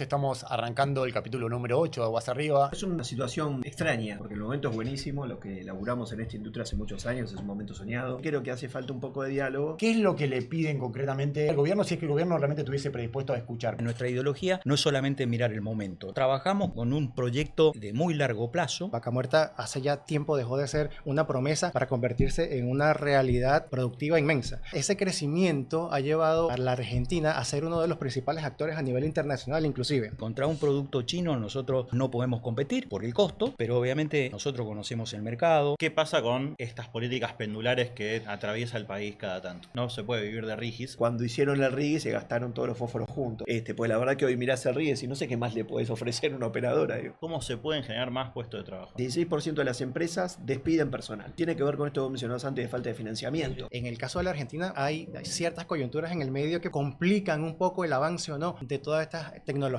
Estamos arrancando el capítulo número 8 de Aguas Arriba. Es una situación extraña, porque el momento es buenísimo, lo que laburamos en esta industria hace muchos años es un momento soñado. Creo que hace falta un poco de diálogo. ¿Qué es lo que le piden concretamente al gobierno si es que el gobierno realmente estuviese predispuesto a escuchar? Nuestra ideología no es solamente mirar el momento. Trabajamos con un proyecto de muy largo plazo. Vaca Muerta hace ya tiempo dejó de ser una promesa para convertirse en una realidad productiva inmensa. Ese crecimiento ha llevado a la Argentina a ser uno de los principales actores a nivel internacional inclusive. Contra un producto chino nosotros no podemos competir por el costo, pero obviamente nosotros conocemos el mercado. ¿Qué pasa con estas políticas pendulares que atraviesa el país cada tanto? No se puede vivir de rigis. Cuando hicieron el RIGI se gastaron todos los fósforos juntos. Pues la verdad que hoy mirás el RIGI y no sé qué más le podés ofrecer a una operadora. ¿Cómo se pueden generar más puestos de trabajo? 16% de las empresas despiden personal. Tiene que ver con esto que mencionabas antes de falta de financiamiento. En el caso de la Argentina hay ciertas coyunturas en el medio que complican un poco el avance o no de todas estas tecnologías.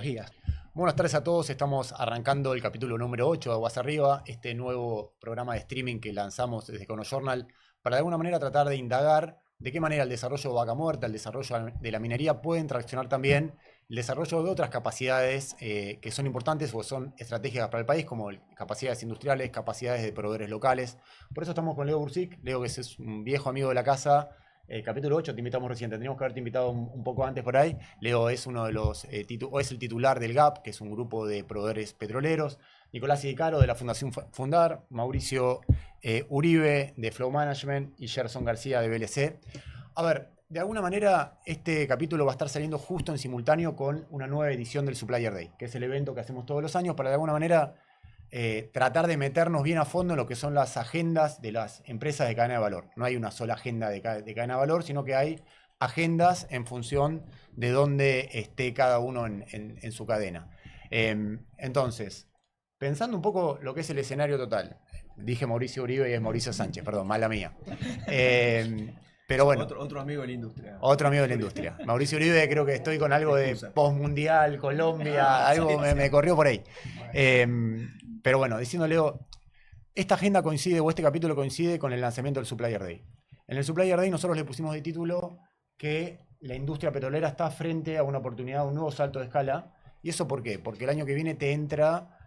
Buenas tardes a todos, estamos arrancando el capítulo número 8 de Aguas Arriba, este nuevo programa de streaming que lanzamos desde Conojournal para de alguna manera tratar de indagar de qué manera el desarrollo de Vaca Muerta, el desarrollo de la minería pueden traccionar también el desarrollo de otras capacidades que son importantes o son estratégicas para el país, como capacidades industriales, capacidades de proveedores locales. Por eso estamos con Leo Bursic. Leo, que es un viejo amigo de la casa. Capítulo 8, te invitamos recién, tendríamos que haberte invitado un poco antes por ahí. Leo es uno de los es el titular del GAP, que es un grupo de proveedores petroleros. Nicolás Idicaro de la Fundación Fundar, Mauricio Uribe de Flow Management y Gerson García de BLC. A ver, de alguna manera este capítulo va a estar saliendo justo en simultáneo con una nueva edición del Supplier Day, que es el evento que hacemos todos los años para de alguna manera tratar de meternos bien a fondo en lo que son las agendas de las empresas de cadena de valor. No hay una sola agenda de cadena de valor, sino que hay agendas en función de dónde esté cada uno en su cadena. Entonces, pensando un poco lo que es el escenario total, dije Mauricio Uribe y es Mauricio Sánchez, perdón, mala mía. Pero bueno, otro amigo de la industria. Otro amigo de la industria. Mauricio Uribe, creo que estoy con algo de postmundial, Colombia, algo me corrió por ahí. Pero bueno, diciendo Leo, esta agenda coincide, o este capítulo coincide con el lanzamiento del Supplier Day. En el Supplier Day nosotros le pusimos de título que la industria petrolera está frente a una oportunidad, un nuevo salto de escala. ¿Y eso por qué? Porque el año que viene te entra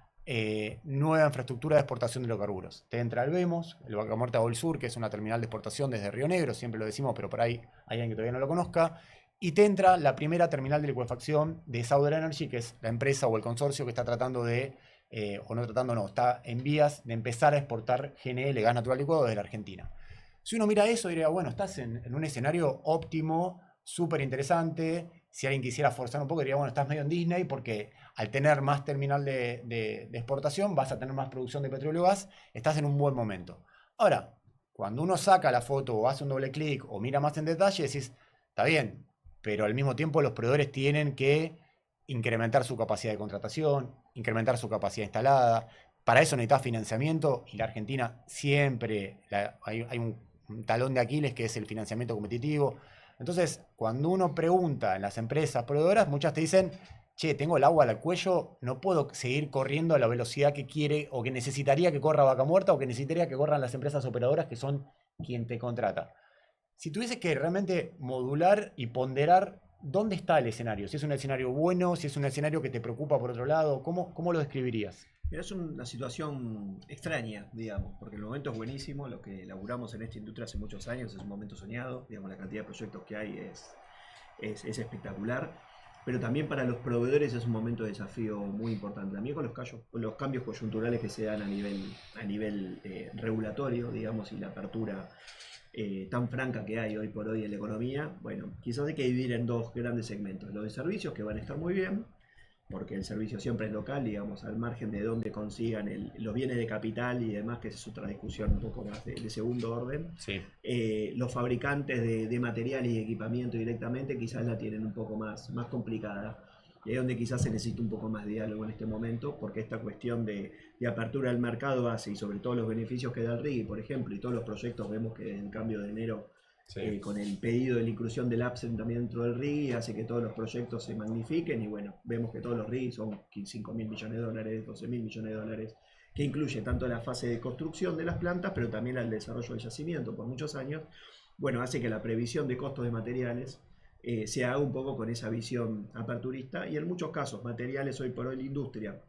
nueva infraestructura de exportación de hidrocarburos. Te entra el VEMOS, el Vaca Muerta Oil Sur, que es una terminal de exportación desde Río Negro, siempre lo decimos, pero por ahí hay alguien que todavía no lo conozca. Y te entra la primera terminal de licuefacción de Southern Energy, que es la empresa o el consorcio que está tratando de está en vías de empezar a exportar GNL, gas natural licuado, desde la Argentina. Si uno mira eso, diría, bueno, estás en un escenario óptimo, súper interesante. Si alguien quisiera forzar un poco, diría, bueno, estás medio en Disney, porque al tener más terminal de exportación, vas a tener más producción de petróleo y gas, estás en un buen momento. Ahora, cuando uno saca la foto o hace un doble clic o mira más en detalle, decís, está bien, pero al mismo tiempo los proveedores tienen que incrementar su capacidad de contratación, incrementar su capacidad instalada. Para eso necesita financiamiento y la Argentina siempre hay un talón de Aquiles que es el financiamiento competitivo. Entonces, cuando uno pregunta en las empresas proveedoras, muchas te dicen, che, tengo el agua al cuello, no puedo seguir corriendo a la velocidad que quiere o que necesitaría que corra Vaca Muerta o que necesitaría que corran las empresas operadoras que son quien te contrata. Si tuvieses que realmente modular y ponderar dónde está el escenario, si es un escenario bueno, si es un escenario que te preocupa por otro lado, ¿cómo lo describirías? Es una situación extraña, digamos, porque el momento es buenísimo, lo que laburamos en esta industria hace muchos años es un momento soñado, digamos, la cantidad de proyectos que hay es espectacular, pero también para los proveedores es un momento de desafío muy importante. También con los cambios coyunturales que se dan a nivel regulatorio, digamos, y la apertura tan franca que hay hoy por hoy en la economía, bueno, quizás hay que dividir en dos grandes segmentos. Los de servicios, que van a estar muy bien, porque el servicio siempre es local, digamos, al margen de dónde consigan los bienes de capital y demás, que es otra discusión un poco más de segundo orden. Sí. Los fabricantes de material y equipamiento directamente quizás la tienen un poco más complicada. Y ahí es donde quizás se necesita un poco más de diálogo en este momento, porque esta cuestión de apertura del mercado hace, y sobre todo los beneficios que da el RIGI, por ejemplo, y todos los proyectos, vemos que en cambio de enero, sí, con el pedido de la inclusión del APSEM también dentro del RIGI, hace que todos los proyectos se magnifiquen, y bueno, vemos que todos los RIGI son 5.000 millones de dólares, 12.000 millones de dólares, que incluye tanto la fase de construcción de las plantas, pero también el desarrollo del yacimiento por muchos años. Bueno, hace que la previsión de costos de materiales se haga un poco con esa visión aperturista y en muchos casos materiales hoy por hoy la industria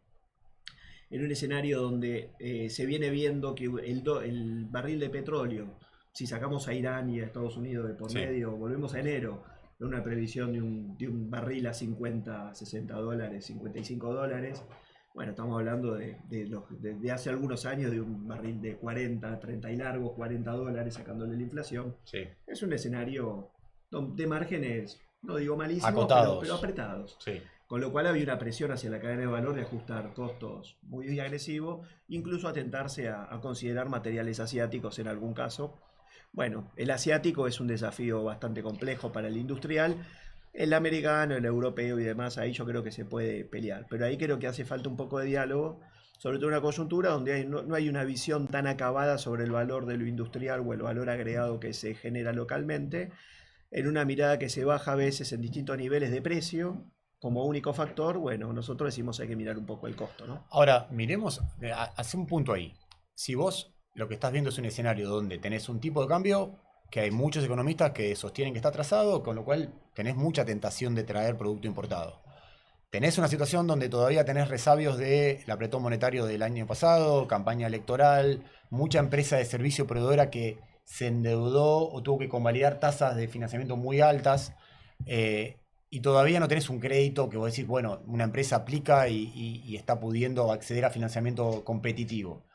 en un escenario donde se viene viendo que el barril de petróleo, si sacamos a Irán y a Estados Unidos de por medio, volvemos a enero, una previsión de un barril a 50, 60 dólares, 55 dólares. Bueno, estamos hablando de hace algunos años de un barril de 40, 30 y largos, 40 dólares sacándole la inflación. Sí. Es un escenario de márgenes, no digo malísimos, Acotados. pero apretados. Sí. Con lo cual había una presión hacia la cadena de valor de ajustar costos muy agresivos, incluso atentarse a considerar materiales asiáticos en algún caso. Bueno, el asiático es un desafío bastante complejo para el industrial. El americano, el europeo y demás, ahí yo creo que se puede pelear. Pero ahí creo que hace falta un poco de diálogo, sobre todo en una coyuntura donde no hay una visión tan acabada sobre el valor de lo industrial o el valor agregado que se genera localmente, en una mirada que se baja a veces en distintos niveles de precio. Como único factor, bueno, nosotros decimos hay que mirar un poco el costo, ¿no? Ahora, miremos, hace un punto ahí. Si vos lo que estás viendo es un escenario donde tenés un tipo de cambio que hay muchos economistas que sostienen que está atrasado, con lo cual tenés mucha tentación de traer producto importado. Tenés una situación donde todavía tenés resabios del apretón monetario del año pasado, campaña electoral, mucha empresa de servicio proveedora que se endeudó o tuvo que convalidar tasas de financiamiento muy altas, y todavía no tenés un crédito que vos decís, bueno, una empresa aplica y está pudiendo acceder a financiamiento competitivo.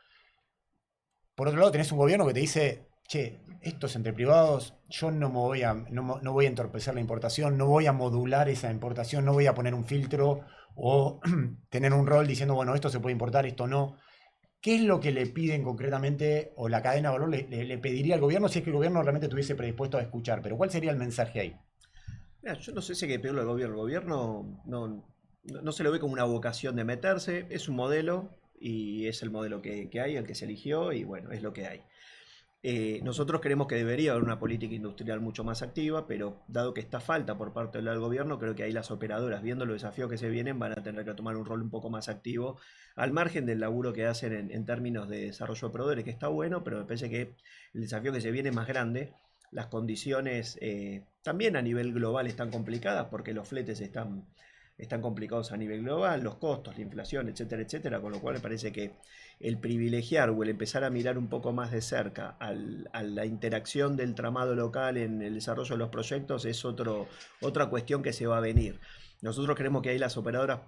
Por otro lado, tenés un gobierno que te dice, che, esto es entre privados, yo no voy a entorpecer la importación, no voy a modular esa importación, no voy a poner un filtro o tener un rol diciendo, bueno, esto se puede importar, esto no. ¿Qué es lo que le piden concretamente o la cadena de valor le pediría al gobierno si es que el gobierno realmente estuviese predispuesto a escuchar? Pero ¿cuál sería el mensaje ahí? Mira, yo no sé si hay que pedirle al gobierno. El gobierno no se lo ve como una vocación de meterse, es un modelo y es el modelo que hay, el que se eligió y bueno, es lo que hay. Nosotros creemos que debería haber una política industrial mucho más activa, pero dado que está falta por parte del gobierno, creo que ahí las operadoras, viendo los desafíos que se vienen, van a tener que tomar un rol un poco más activo, al margen del laburo que hacen en términos de desarrollo de proveedores, que está bueno, pero me parece que el desafío que se viene es más grande. Las condiciones también a nivel global están complicadas porque los fletes están complicados a nivel global, los costos, la inflación, etcétera, etcétera, con lo cual me parece que el privilegiar o el empezar a mirar un poco más de cerca a la interacción del tramado local en el desarrollo de los proyectos es otra cuestión que se va a venir. Nosotros creemos que ahí las operadoras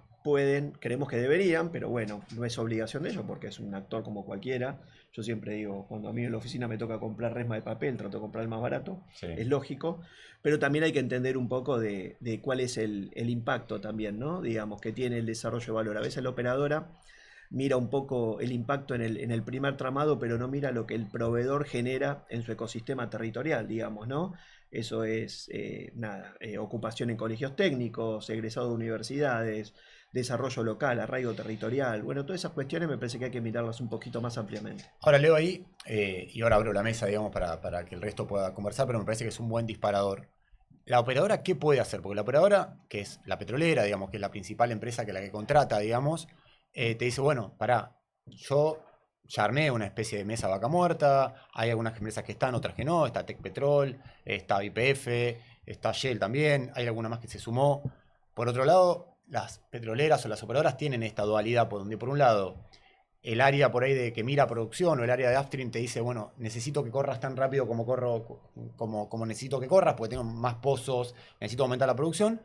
creemos que deberían, pero bueno, no es obligación de ellos porque es un actor como cualquiera. Yo siempre digo, cuando a mí en la oficina me toca comprar resma de papel, trato de comprar el más barato, sí. Es lógico, pero también hay que entender un poco de cuál es el impacto también, ¿no? Digamos, que tiene el desarrollo de valor. A veces la operadora mira un poco el impacto en el primer tramado, pero no mira lo que el proveedor genera en su ecosistema territorial, digamos, ¿no? Eso es, ocupación en colegios técnicos, egresado de universidades, desarrollo local, arraigo territorial. Bueno, todas esas cuestiones me parece que hay que mirarlas un poquito más ampliamente. Ahora leo ahí, y ahora abro la mesa, digamos, para que el resto pueda conversar, pero me parece que es un buen disparador. ¿La operadora qué puede hacer? Porque la operadora, que es la petrolera, digamos, que es la principal empresa que la que contrata, digamos, te dice, bueno, pará, yo ya armé una especie de mesa vaca muerta, hay algunas empresas que están, otras que no, está Tecpetrol, está YPF, está Shell también, hay alguna más que se sumó. Por otro lado, las petroleras o las operadoras tienen esta dualidad, por donde por un lado el área por ahí de que mira producción o el área de upstream te dice, bueno, necesito que corras tan rápido como necesito que corras, porque tengo más pozos, necesito aumentar la producción.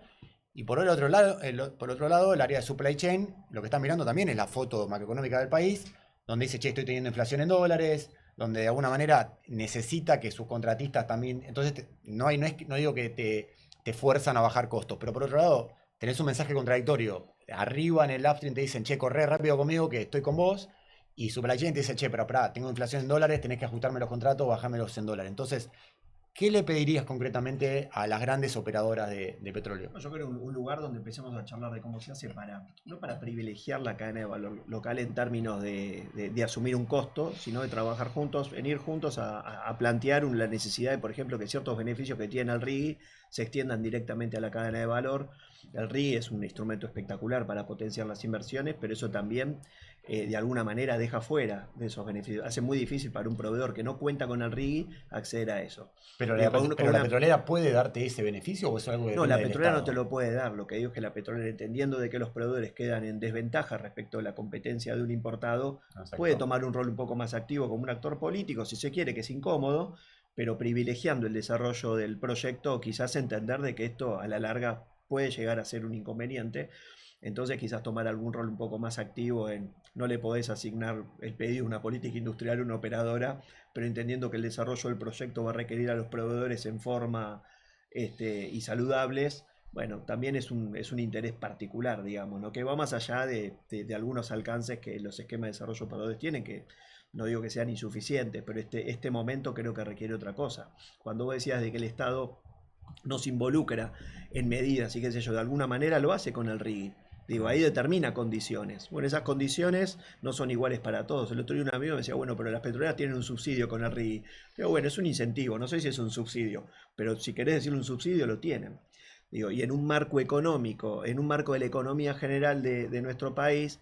Y por el otro lado, el área de supply chain, lo que están mirando también es la foto macroeconómica del país, donde dice, che, estoy teniendo inflación en dólares, donde de alguna manera necesita que sus contratistas también... Entonces, no digo que te fuerzan a bajar costos, pero por otro lado, tenés un mensaje contradictorio. Arriba en el upstream te dicen, che, corre rápido conmigo que estoy con vos, y supply chain te dice, che, pero pará, tengo inflación en dólares, tenés que ajustarme los contratos, bajármelos en dólares. Entonces, ¿qué le pedirías concretamente a las grandes operadoras de petróleo? Yo creo un lugar donde empecemos a charlar de cómo se hace no para privilegiar la cadena de valor local en términos de asumir un costo, sino de trabajar juntos, en ir juntos a plantear la necesidad de, por ejemplo, que ciertos beneficios que tiene el RIGI se extiendan directamente a la cadena de valor. El RIGI es un instrumento espectacular para potenciar las inversiones, pero eso también de alguna manera deja fuera de esos beneficios. Hace muy difícil para un proveedor que no cuenta con el RIGI acceder a eso. Pero la petrolera puede darte ese beneficio o es algo que no, la del petrolera no Estado? te lo puede dar. Lo que digo es que la petrolera, entendiendo de que los proveedores quedan en desventaja respecto a la competencia de un importado, Exacto. puede tomar un rol un poco más activo como un actor político, si se quiere, que es incómodo, pero privilegiando el desarrollo del proyecto, quizás entender de que esto a la larga puede llegar a ser un inconveniente. Entonces quizás tomar algún rol un poco más activo en, no le podés asignar el pedido de una política industrial a una operadora, pero entendiendo que el desarrollo del proyecto va a requerir a los proveedores en forma y saludables, bueno, también es un interés particular, digamos, ¿no? Que va más allá de algunos alcances que los esquemas de desarrollo de operadores tienen, que no digo que sean insuficientes, pero este momento creo que requiere otra cosa. Cuando vos decías de que el Estado nos involucra en medidas y qué sé yo, de alguna manera lo hace con el RIGI. Digo, ahí determina condiciones. Bueno, esas condiciones no son iguales para todos. El otro día un amigo me decía, bueno, pero las petroleras tienen un subsidio con el RIGI. Pero bueno, es un incentivo, no sé si es un subsidio, pero si querés decirle un subsidio, lo tienen. Digo, y en un marco económico, en un marco de la economía general de nuestro país,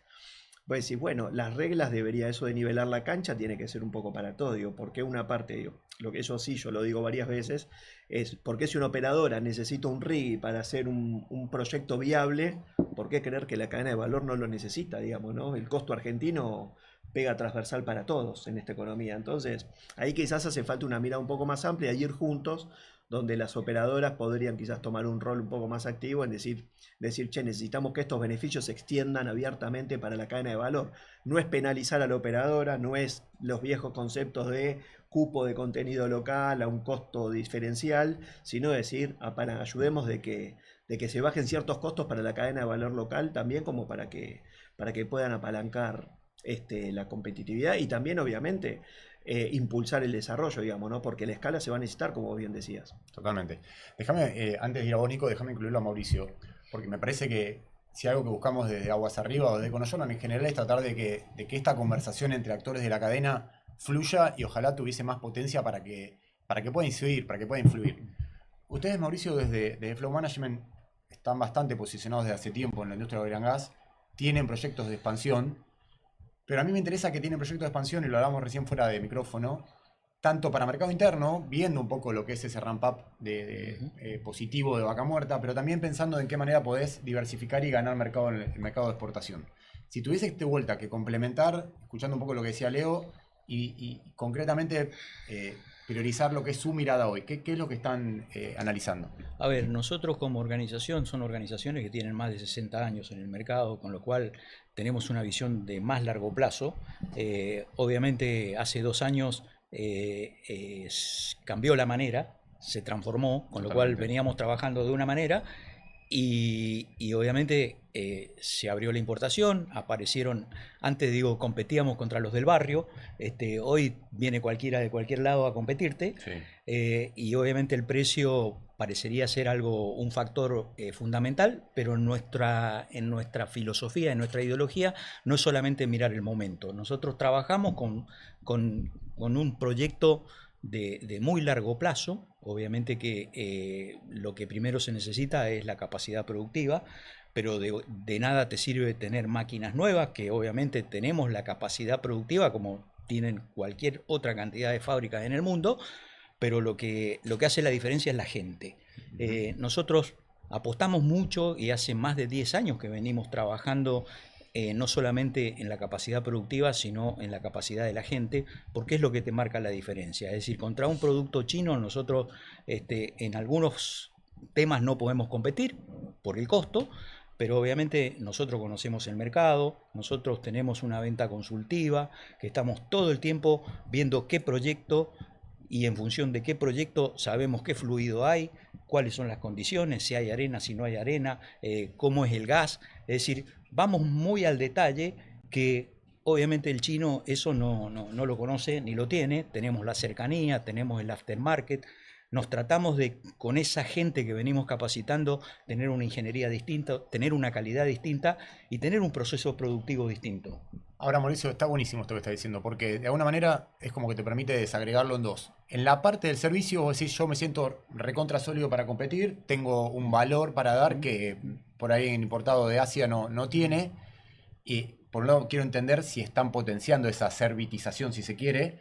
pues decir, bueno, las reglas debería eso de nivelar la cancha tiene que ser un poco para todo, digo, porque una parte, digo, lo que eso sí, yo lo digo varias veces, es porque si una operadora necesita un RIGI para hacer un proyecto viable, ¿por qué creer que la cadena de valor no lo necesita, digamos, ¿no? El costo argentino pega transversal para todos en esta economía, entonces ahí quizás hace falta una mirada un poco más amplia y ir juntos, donde las operadoras podrían quizás tomar un rol un poco más activo en decir, che, necesitamos que estos beneficios se extiendan abiertamente para la cadena de valor. No es penalizar a la operadora, no es los viejos conceptos de cupo de contenido local a un costo diferencial, sino decir, ayudemos de que se bajen ciertos costos para la cadena de valor local también como para que puedan apalancar la competitividad y también obviamente impulsar el desarrollo, digamos, ¿no? Porque la escala se va a necesitar, como bien decías. Totalmente. Déjame, antes de ir a Bónico, déjame incluirlo a Mauricio, porque me parece que si algo que buscamos desde Aguas Arriba o de Econojornal en general es tratar de que esta conversación entre actores de la cadena fluya y ojalá tuviese más potencia para que pueda incidir, para que pueda influir. Ustedes, Mauricio, desde Flow Management están bastante posicionados desde hace tiempo en la industria del oil and gas, tienen proyectos de expansión, pero a mí me interesa que tienen proyectos de expansión, y lo hablamos recién fuera de micrófono, tanto para mercado interno, viendo un poco lo que es ese ramp-up positivo de Vaca Muerta, pero también pensando en qué manera podés diversificar y ganar mercado en el mercado de exportación. Si tuviese vuelta que complementar, escuchando un poco lo que decía Leo, y concretamente priorizar lo que es su mirada hoy, ¿qué es lo que están analizando? A ver, nosotros como organización son organizaciones que tienen más de 60 años en el mercado, con lo cual tenemos una visión de más largo plazo. Obviamente hace 2 años cambió la manera, se transformó, con lo cual veníamos trabajando de una manera y obviamente se abrió la importación, aparecieron, antes digo, competíamos contra los del barrio, hoy viene cualquiera de cualquier lado a competirte, sí. Y obviamente el precio parecería ser un factor fundamental, pero en nuestra filosofía, en nuestra ideología, no es solamente mirar el momento. Nosotros trabajamos con un proyecto de muy largo plazo. Obviamente que lo que primero se necesita es la capacidad productiva, pero de nada te sirve tener máquinas nuevas, que obviamente tenemos la capacidad productiva como tienen cualquier otra cantidad de fábricas en el mundo, pero lo que hace la diferencia es la gente. Nosotros apostamos mucho y hace más de 10 años que venimos trabajando no solamente en la capacidad productiva, sino en la capacidad de la gente, porque es lo que te marca la diferencia. Es decir, contra un producto chino nosotros en algunos temas no podemos competir por el costo, pero obviamente nosotros conocemos el mercado, nosotros tenemos una venta consultiva, que estamos todo el tiempo viendo qué proyecto y en función de qué proyecto sabemos qué fluido hay, cuáles son las condiciones, si hay arena, si no hay arena, cómo es el gas. Es decir, vamos muy al detalle, que obviamente el chino eso no lo conoce ni lo tiene. Tenemos la cercanía, tenemos el aftermarket. nos tratamos de, con esa gente que venimos capacitando, tener una ingeniería distinta, tener una calidad distinta y tener un proceso productivo distinto. Ahora, Mauricio, está buenísimo esto que estás diciendo, porque de alguna manera es como que te permite desagregarlo en dos. En la parte del servicio, vos decís, yo me siento recontra sólido para competir, tengo un valor para dar que por ahí en importado de Asia no tiene, y por un lado quiero entender si están potenciando esa servitización, si se quiere,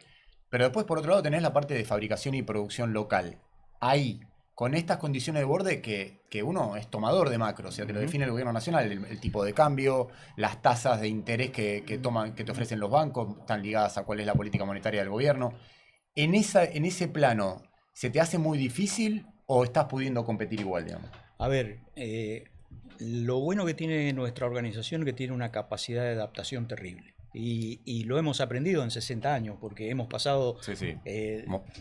pero después por otro lado tenés la parte de fabricación y producción local. Ahí, con estas condiciones de borde que uno es tomador de macro, o sea, te lo define el gobierno nacional, el tipo de cambio, las tasas de interés que te ofrecen los bancos, están ligadas a cuál es la política monetaria del gobierno. En ese plano, ¿se te hace muy difícil o estás pudiendo competir igual, digamos? A ver, lo bueno que tiene nuestra organización es que tiene una capacidad de adaptación terrible. Y lo hemos aprendido en 60 años, porque hemos pasado Sí.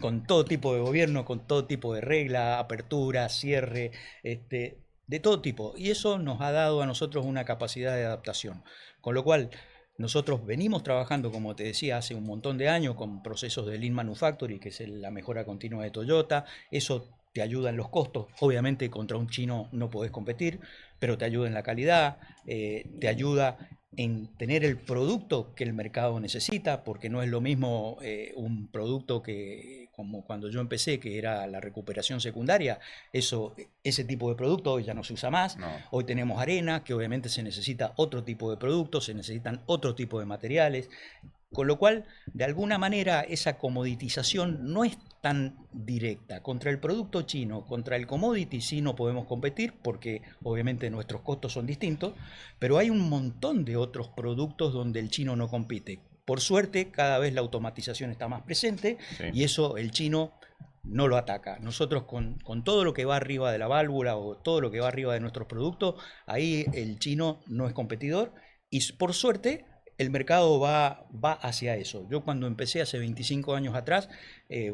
con todo tipo de gobierno, con todo tipo de regla, apertura, cierre, de todo tipo. Y eso nos ha dado a nosotros una capacidad de adaptación. Con lo cual, nosotros venimos trabajando, como te decía, hace un montón de años con procesos de Lean Manufacturing, que es la mejora continua de Toyota. Eso te ayuda en los costos. Obviamente contra un chino no podés competir, pero te ayuda en la calidad, te ayuda en tener el producto que el mercado necesita, porque no es lo mismo un producto que como cuando yo empecé, que era la recuperación secundaria. Ese tipo de producto hoy ya no se usa más. No. Hoy tenemos arena, que obviamente se necesita otro tipo de productos, se necesitan otro tipo de materiales. Con lo cual, de alguna manera, esa comoditización no es tan directa. Contra el producto chino, contra el commodity sí no podemos competir, porque obviamente nuestros costos son distintos, pero hay un montón de otros productos donde el chino no compite. Por suerte, cada vez la automatización está más presente, Sí. y eso el chino no lo ataca. Nosotros con todo lo que va arriba de la válvula o todo lo que va arriba de nuestros productos, ahí el chino no es competidor, y por suerte el mercado va hacia eso. Yo cuando empecé hace 25 años atrás,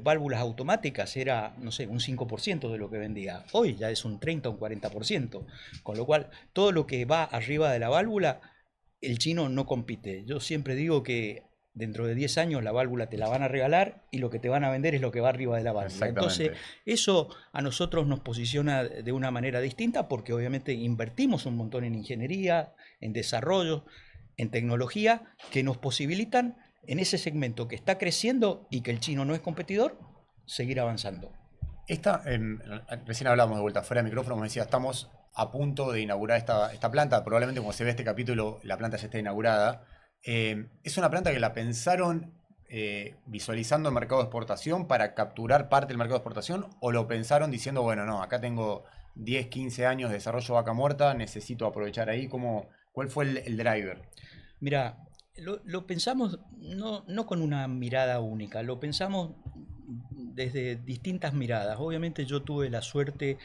válvulas automáticas era, no sé, un 5% de lo que vendía. Hoy ya es un 30 o un 40%. Con lo cual, todo lo que va arriba de la válvula, el chino no compite. Yo siempre digo que dentro de 10 años la válvula te la van a regalar y lo que te van a vender es lo que va arriba de la válvula. Entonces, eso a nosotros nos posiciona de una manera distinta, porque obviamente invertimos un montón en ingeniería, en desarrollo, en tecnología, que nos posibilitan en ese segmento que está creciendo y que el chino no es competidor, seguir avanzando. Recién hablábamos de vuelta fuera de micrófono, me decía, estamos a punto de inaugurar esta planta. Probablemente, como se ve este capítulo, la planta ya está inaugurada. Es una planta que la pensaron visualizando el mercado de exportación para capturar parte del mercado de exportación, o lo pensaron diciendo, bueno, no, acá tengo 10, 15 años de desarrollo vaca muerta, necesito aprovechar ahí. ¿Cuál fue el driver? Mira, lo pensamos no con una mirada única, lo pensamos desde distintas miradas. Obviamente yo tuve la suerte,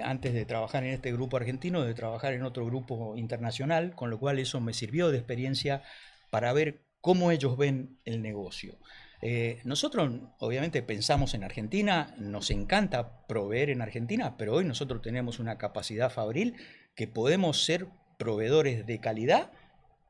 antes de trabajar en este grupo argentino, de trabajar en otro grupo internacional, con lo cual eso me sirvió de experiencia para ver cómo ellos ven el negocio. Nosotros obviamente pensamos en Argentina, nos encanta proveer en Argentina, pero hoy nosotros tenemos una capacidad fabril que podemos ser proveedores de calidad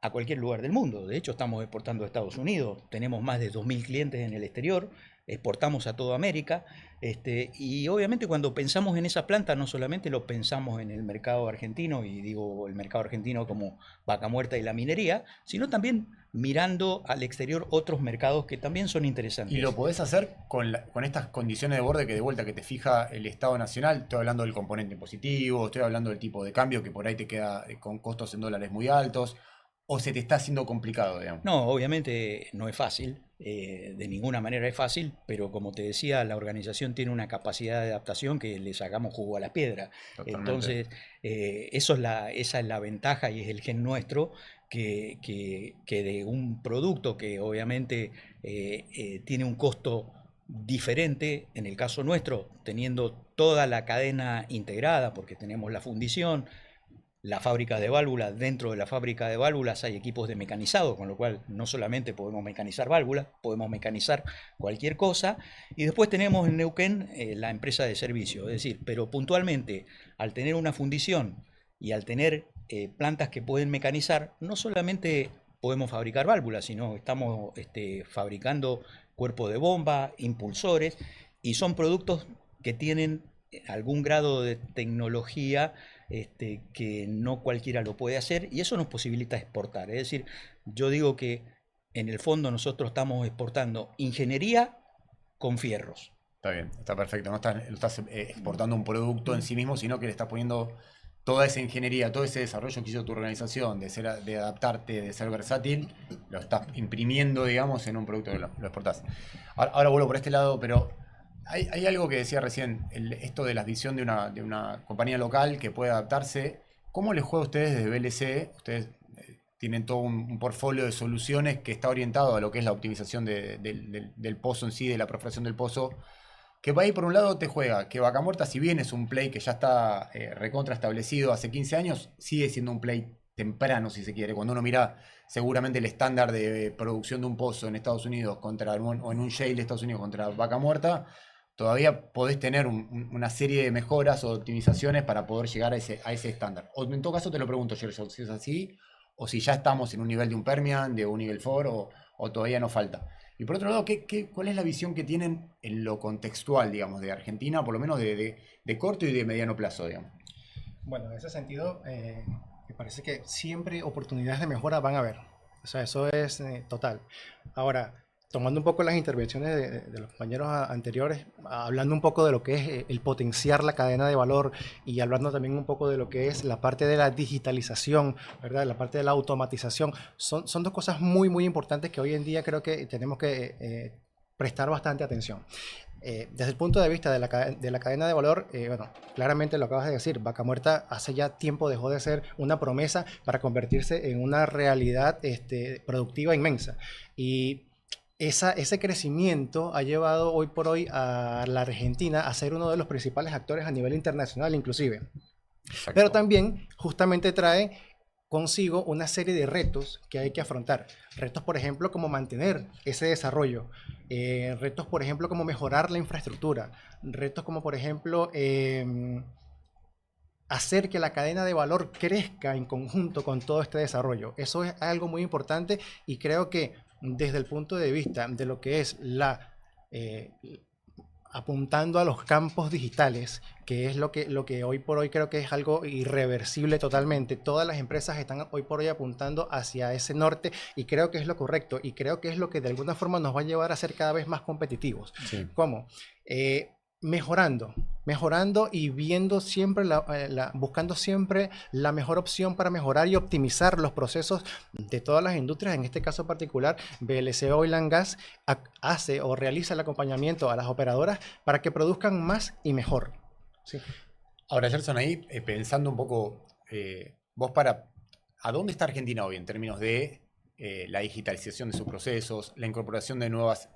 a cualquier lugar del mundo. De hecho, estamos exportando a Estados Unidos, tenemos más de 2.000 clientes en el exterior, exportamos a toda América, y obviamente cuando pensamos en esa planta no solamente lo pensamos en el mercado argentino, y digo el mercado argentino como vaca muerta y la minería, sino también mirando al exterior otros mercados que también son interesantes. ¿Y lo podés hacer con estas condiciones de borde que de vuelta que te fija el Estado Nacional? Estoy hablando del componente impositivo, estoy hablando del tipo de cambio que por ahí te queda con costos en dólares muy altos, ¿o se te está haciendo complicado, digamos? No, obviamente no es fácil, de ninguna manera es fácil, pero como te decía, la organización tiene una capacidad de adaptación que le sacamos jugo a las piedras. Totalmente. Entonces, esa es la ventaja y es el gen nuestro, que de un producto que obviamente tiene un costo diferente, en el caso nuestro, teniendo toda la cadena integrada, porque tenemos la fundición, la fábrica de válvulas. Dentro de la fábrica de válvulas hay equipos de mecanizado, con lo cual no solamente podemos mecanizar válvulas, podemos mecanizar cualquier cosa. Y después tenemos en Neuquén la empresa de servicio. Es decir, pero puntualmente, al tener una fundición y al tener plantas que pueden mecanizar, no solamente podemos fabricar válvulas, sino estamos fabricando cuerpo de bomba, impulsores, y son productos que tienen algún grado de tecnología que no cualquiera lo puede hacer, y eso nos posibilita exportar. Es decir, yo digo que en el fondo nosotros estamos exportando ingeniería con fierros. Está bien, está perfecto. No estás exportando un producto en sí mismo, sino que le estás poniendo toda esa ingeniería, todo ese desarrollo que hizo tu organización, de adaptarte, de ser versátil, lo estás imprimiendo, digamos, en un producto que lo exportás. Ahora vuelvo por este lado, pero hay algo que decía recién, esto de la visión de una compañía local que puede adaptarse. ¿Cómo les juega a ustedes desde BLC? Ustedes tienen todo un portfolio de soluciones que está orientado a lo que es la optimización del pozo en sí, de la perforación del pozo. Que va ahí por un lado te juega, que Vaca Muerta, si bien es un play que ya está recontra establecido hace 15 años, sigue siendo un play temprano, si se quiere. Cuando uno mira seguramente el estándar de producción de un pozo en Estados Unidos o en un shale de Estados Unidos contra Vaca Muerta, todavía podés tener una serie de mejoras o optimizaciones para poder llegar a ese estándar. O en todo caso te lo pregunto, Gerson, si es así, o si ya estamos en un nivel de un Permian, de un nivel 4, o todavía nos falta. Y por otro lado, ¿cuál es la visión que tienen en lo contextual, digamos, de Argentina, por lo menos de corto y de mediano plazo, digamos? Bueno, en ese sentido, me parece que siempre oportunidades de mejora van a haber. O sea, eso es total. Ahora, tomando un poco las intervenciones de los compañeros anteriores, hablando un poco de lo que es el potenciar la cadena de valor y hablando también un poco de lo que es la parte de la digitalización, ¿verdad? La parte de la automatización, son dos cosas muy, muy importantes que hoy en día creo que tenemos que prestar bastante atención. Desde el punto de vista de la cadena de valor, bueno, claramente lo acabas de decir, Vaca Muerta hace ya tiempo dejó de ser una promesa para convertirse en una realidad productiva inmensa. Y ese crecimiento ha llevado hoy por hoy a la Argentina a ser uno de los principales actores a nivel internacional inclusive. Exacto. Pero también justamente trae consigo una serie de retos que hay que afrontar. Retos, por ejemplo, como mantener ese desarrollo. Retos, por ejemplo, como mejorar la infraestructura. Retos como, por ejemplo, hacer que la cadena de valor crezca en conjunto con todo este desarrollo. Eso es algo muy importante y creo que desde el punto de vista de lo que es apuntando a los campos digitales, que es lo que hoy por hoy creo que es algo irreversible totalmente. Todas las empresas están hoy por hoy apuntando hacia ese norte y creo que es lo correcto y creo que es lo que de alguna forma nos va a llevar a ser cada vez más competitivos. Sí. ¿Cómo? Mejorando y viendo siempre, buscando siempre la mejor opción para mejorar y optimizar los procesos de todas las industrias. En este caso particular, BLC Oil and Gas hace o realiza el acompañamiento a las operadoras para que produzcan más y mejor. Sí. Ahora, Gerson, ahí pensando un poco, ¿a dónde está Argentina hoy en términos de la digitalización de sus procesos, la incorporación de nuevas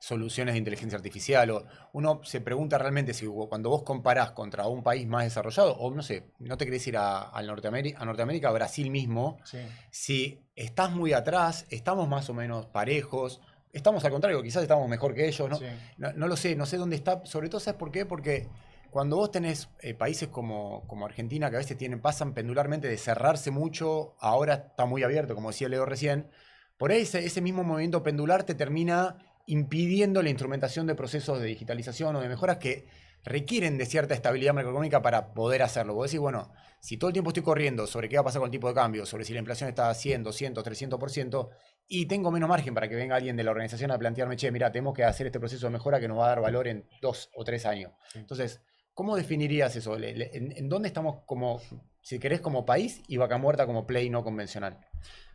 soluciones de inteligencia artificial? Uno se pregunta realmente si cuando vos comparás contra un país más desarrollado, o no sé, no te querés ir a Norteamérica, a Brasil mismo, Sí. si estás muy atrás, estamos más o menos parejos, estamos al contrario, quizás estamos mejor que ellos, ¿no? Sí. No lo sé, no sé dónde está, sobre todo, ¿sabes por qué? Porque cuando vos tenés países como Argentina, que a veces pasan pendularmente de cerrarse mucho, ahora está muy abierto, como decía Leo recién, por ahí ese mismo movimiento pendular te termina impidiendo la instrumentación de procesos de digitalización o de mejoras que requieren de cierta estabilidad macroeconómica para poder hacerlo. Vos decís, bueno, si todo el tiempo estoy corriendo sobre qué va a pasar con el tipo de cambio, sobre si la inflación está a 100, 200, 300%, y tengo menos margen para que venga alguien de la organización a plantearme, che, mira, tenemos que hacer este proceso de mejora que nos va a dar valor en 2 o 3 años. Entonces, ¿cómo definirías eso? ¿En dónde estamos como, si querés, como país y Vaca Muerta como play no convencional?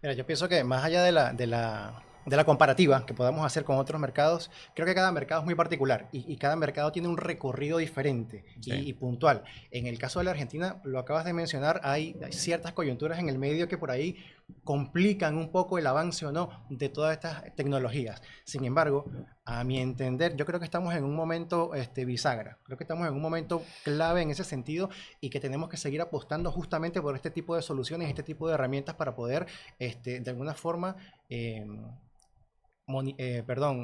Mira, yo pienso que más allá de la comparativa que podamos hacer con otros mercados, creo que cada mercado es muy particular y cada mercado tiene un recorrido diferente y puntual. En el caso de la Argentina, lo acabas de mencionar, hay ciertas coyunturas en el medio que por ahí complican un poco el avance o no de todas estas tecnologías. Sin embargo, a mi entender, yo creo que estamos en un momento bisagra. Creo que estamos en un momento clave en ese sentido y que tenemos que seguir apostando justamente por este tipo de soluciones, este tipo de herramientas para poder, de alguna forma,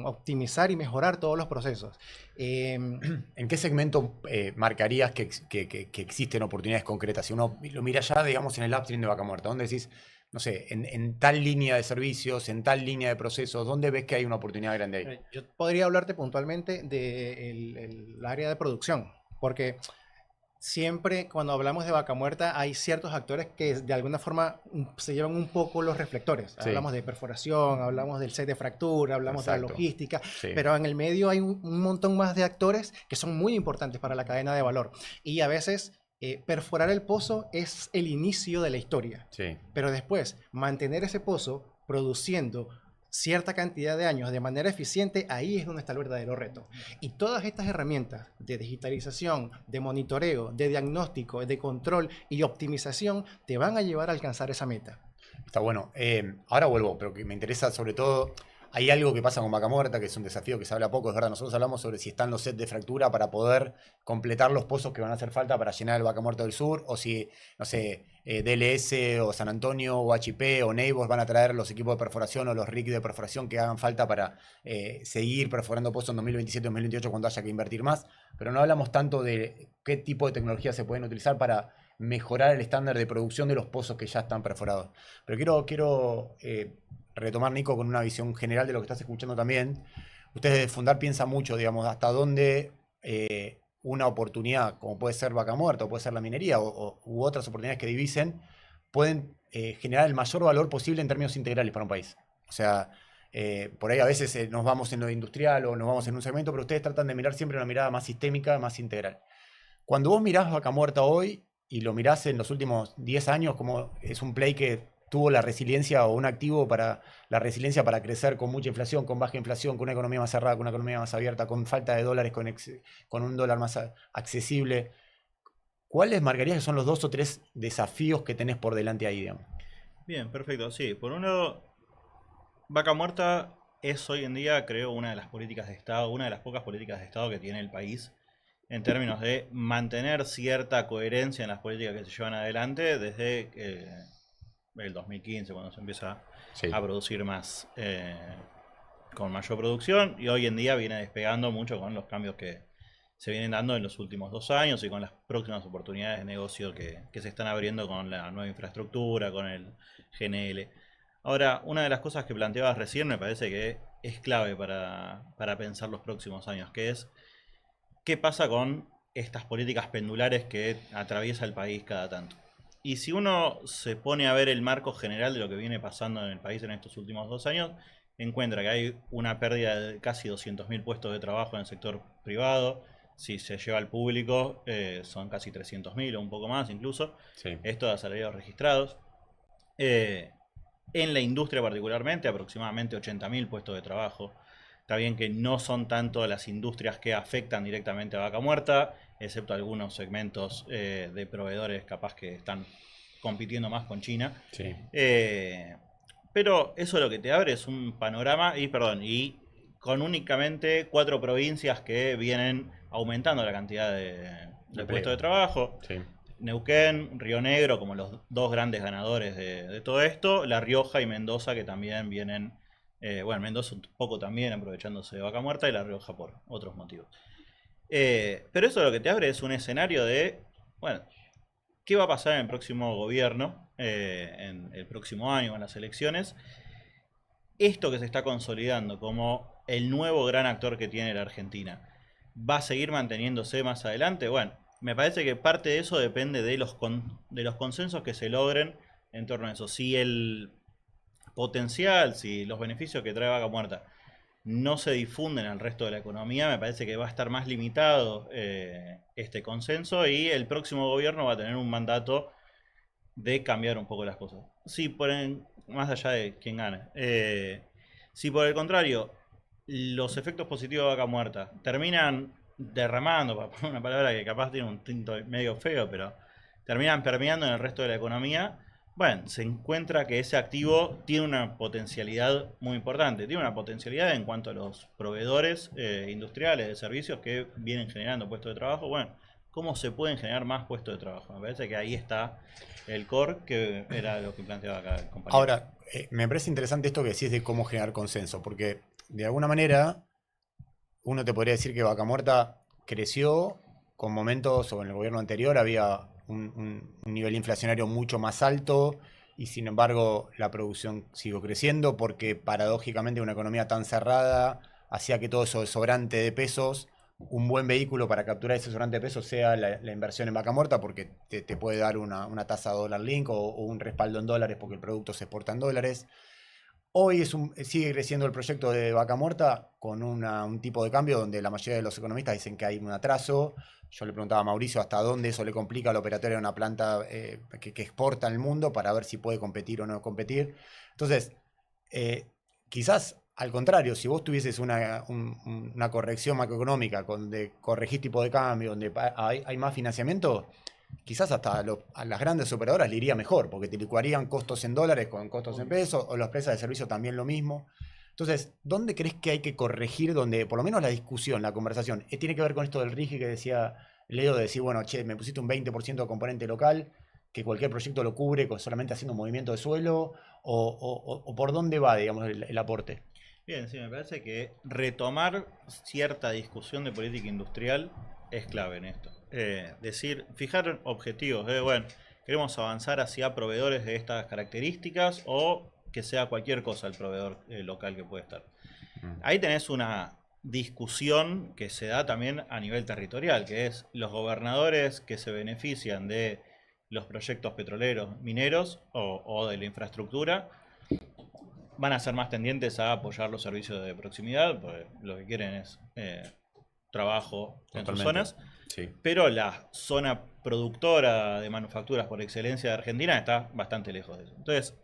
optimizar y mejorar todos los procesos. ¿En qué segmento marcarías que existen oportunidades concretas? Si uno lo mira ya, digamos, en el upstream de Vaca Muerta, ¿dónde decís, no sé, en tal línea de servicios, en tal línea de procesos? ¿Dónde ves que hay una oportunidad grande ahí? Yo podría hablarte puntualmente del área de producción, porque siempre cuando hablamos de Vaca Muerta hay ciertos actores que de alguna forma se llevan un poco los reflectores. Sí. Hablamos de perforación, hablamos del set de fractura, hablamos de la Exacto. logística, Sí. pero en el medio hay un montón más de actores que son muy importantes para la cadena de valor. Y a veces perforar el pozo es el inicio de la historia, Sí. pero después mantener ese pozo produciendo cierta cantidad de años de manera eficiente, ahí es donde está el verdadero reto. Y todas estas herramientas de digitalización, de monitoreo, de diagnóstico, de control y optimización te van a llevar a alcanzar esa meta. Está bueno. Ahora vuelvo, pero que me interesa sobre todo, hay algo que pasa con Vaca Muerta, que es un desafío que se habla poco, es verdad. Nosotros hablamos sobre si están los sets de fractura para poder completar los pozos que van a hacer falta para llenar el Vaca Muerta del Sur, o si, no sé, DLS o San Antonio o HP o Neighbors van a traer los equipos de perforación o los rigs de perforación que hagan falta para seguir perforando pozos en 2027-2028 cuando haya que invertir más. Pero no hablamos tanto de qué tipo de tecnologías se pueden utilizar para mejorar el estándar de producción de los pozos que ya están perforados. Pero quiero retomar, Nico, con una visión general de lo que estás escuchando también. Ustedes de Fundar piensan mucho, digamos, hasta dónde una oportunidad, como puede ser Vaca Muerta, o puede ser la minería, u otras oportunidades que divisen, pueden generar el mayor valor posible en términos integrales para un país. O sea, por ahí a veces nos vamos en lo industrial o nos vamos en un segmento, pero ustedes tratan de mirar siempre una mirada más sistémica, más integral. Cuando vos mirás Vaca Muerta hoy y lo mirás en los últimos 10 años, como es un play que tuvo la resiliencia o un activo para la resiliencia para crecer con mucha inflación, con baja inflación, con una economía más cerrada, con una economía más abierta, con falta de dólares, con un dólar más accesible. ¿Cuáles marcarías que son los 2 o 3 desafíos que tenés por delante ahí, digamos? Bien, perfecto. Sí, por un lado, Vaca Muerta es hoy en día, creo, una de las políticas de Estado, una de las pocas políticas de Estado que tiene el país en términos de mantener cierta coherencia en las políticas que se llevan adelante desde el 2015, cuando se empieza a producir más, con mayor producción, y hoy en día viene despegando mucho con los cambios que se vienen dando en los últimos 2 años y con las próximas oportunidades de negocio que se están abriendo con la nueva infraestructura, con el GNL. Ahora, una de las cosas que planteabas recién me parece que es clave para pensar los próximos años, que es qué pasa con estas políticas pendulares que atraviesa el país cada tanto. Y si uno se pone a ver el marco general de lo que viene pasando en el país en estos últimos 2 años, encuentra que hay una pérdida de casi 200.000 puestos de trabajo en el sector privado. Si se lleva al público, son casi 300.000 o un poco más incluso. Sí. Esto de asalariados registrados. En la industria particularmente, aproximadamente 80.000 puestos de trabajo. Está bien que no son tanto las industrias que afectan directamente a Vaca Muerta, excepto algunos segmentos de proveedores capaz que están compitiendo más con China. Sí. Pero eso lo que te abre es un panorama y con únicamente 4 provincias que vienen aumentando la cantidad de puestos de trabajo. Sí. Neuquén, Río Negro como los 2 grandes ganadores de todo esto, La Rioja y Mendoza que también vienen, Mendoza un poco también aprovechándose de Vaca Muerta y La Rioja por otros motivos. Pero eso lo que te abre es un escenario de, bueno, ¿qué va a pasar en el próximo gobierno, en el próximo año, en las elecciones? Esto que se está consolidando como el nuevo gran actor que tiene la Argentina, ¿va a seguir manteniéndose más adelante? Bueno, me parece que parte de eso depende de los consensos que se logren en torno a eso. Si el potencial, si los beneficios que trae Vaca Muerta no se difunden al resto de la economía, me parece que va a estar más limitado este consenso y el próximo gobierno va a tener un mandato de cambiar un poco las cosas. Si más allá de quién gane. Si por el contrario los efectos positivos de Vaca Muerta terminan derramando, para poner una palabra que capaz tiene un tinto medio feo, pero terminan permeando en el resto de la economía, bueno, se encuentra que ese activo tiene una potencialidad muy importante. Tiene una potencialidad en cuanto a los proveedores industriales de servicios que vienen generando puestos de trabajo. Bueno, ¿cómo se pueden generar más puestos de trabajo? Me parece que ahí está el core, que era lo que planteaba acá el compañero. Ahora, me parece interesante esto que decís de cómo generar consenso, porque de alguna manera uno te podría decir que Vaca Muerta creció con momentos, o en el gobierno anterior había un nivel inflacionario mucho más alto y sin embargo la producción siguió creciendo porque paradójicamente una economía tan cerrada hacía que todo eso sobrante de pesos, un buen vehículo para capturar ese sobrante de pesos sea la inversión en vaca muerta porque te puede dar una tasa dólar link o un respaldo en dólares porque el producto se exporta en dólares. Hoy sigue creciendo el proyecto de vaca muerta con un tipo de cambio donde la mayoría de los economistas dicen que hay un atraso. Yo le preguntaba a Mauricio hasta dónde eso le complica al operatorio de una planta que exporta al mundo para ver si puede competir o no competir. Entonces, quizás al contrario, si vos tuvieses una corrección macroeconómica donde corregís tipo de cambio, donde hay más financiamiento, quizás hasta a las grandes operadoras le iría mejor, porque te licuarían costos en dólares con costos en pesos, o las empresas de servicio también lo mismo. Entonces, ¿dónde crees que hay que corregir? Donde por lo menos la discusión, la conversación, tiene que ver con esto del RIGI que decía Leo, de decir, bueno, che, me pusiste un 20% de componente local, que cualquier proyecto lo cubre solamente haciendo un movimiento de suelo, o por dónde va, digamos, el aporte. Bien, sí, me parece que retomar cierta discusión de política industrial es clave en esto. Fijar objetivos. Bueno, queremos avanzar hacia proveedores de estas características o que sea cualquier cosa el proveedor local que puede estar. Ahí tenés una discusión que se da también a nivel territorial, que es los gobernadores que se benefician de los proyectos petroleros, mineros o de la infraestructura, van a ser más tendientes a apoyar los servicios de proximidad, porque lo que quieren es trabajo en sus zonas. Sí. Pero la zona productora de manufacturas por excelencia de Argentina está bastante lejos de eso. Entonces,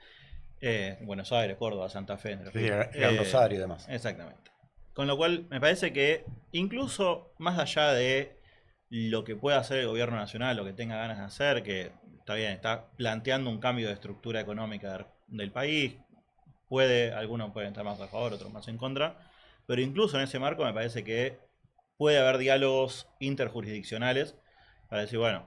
Buenos Aires, Córdoba, Santa Fe, Gran Rosario y demás. Exactamente. Con lo cual, me parece que incluso más allá de lo que pueda hacer el gobierno nacional, lo que tenga ganas de hacer, que está bien, está planteando un cambio de estructura económica del país, algunos pueden estar más a favor, otros más en contra, pero incluso en ese marco me parece que puede haber diálogos interjurisdiccionales para decir, bueno,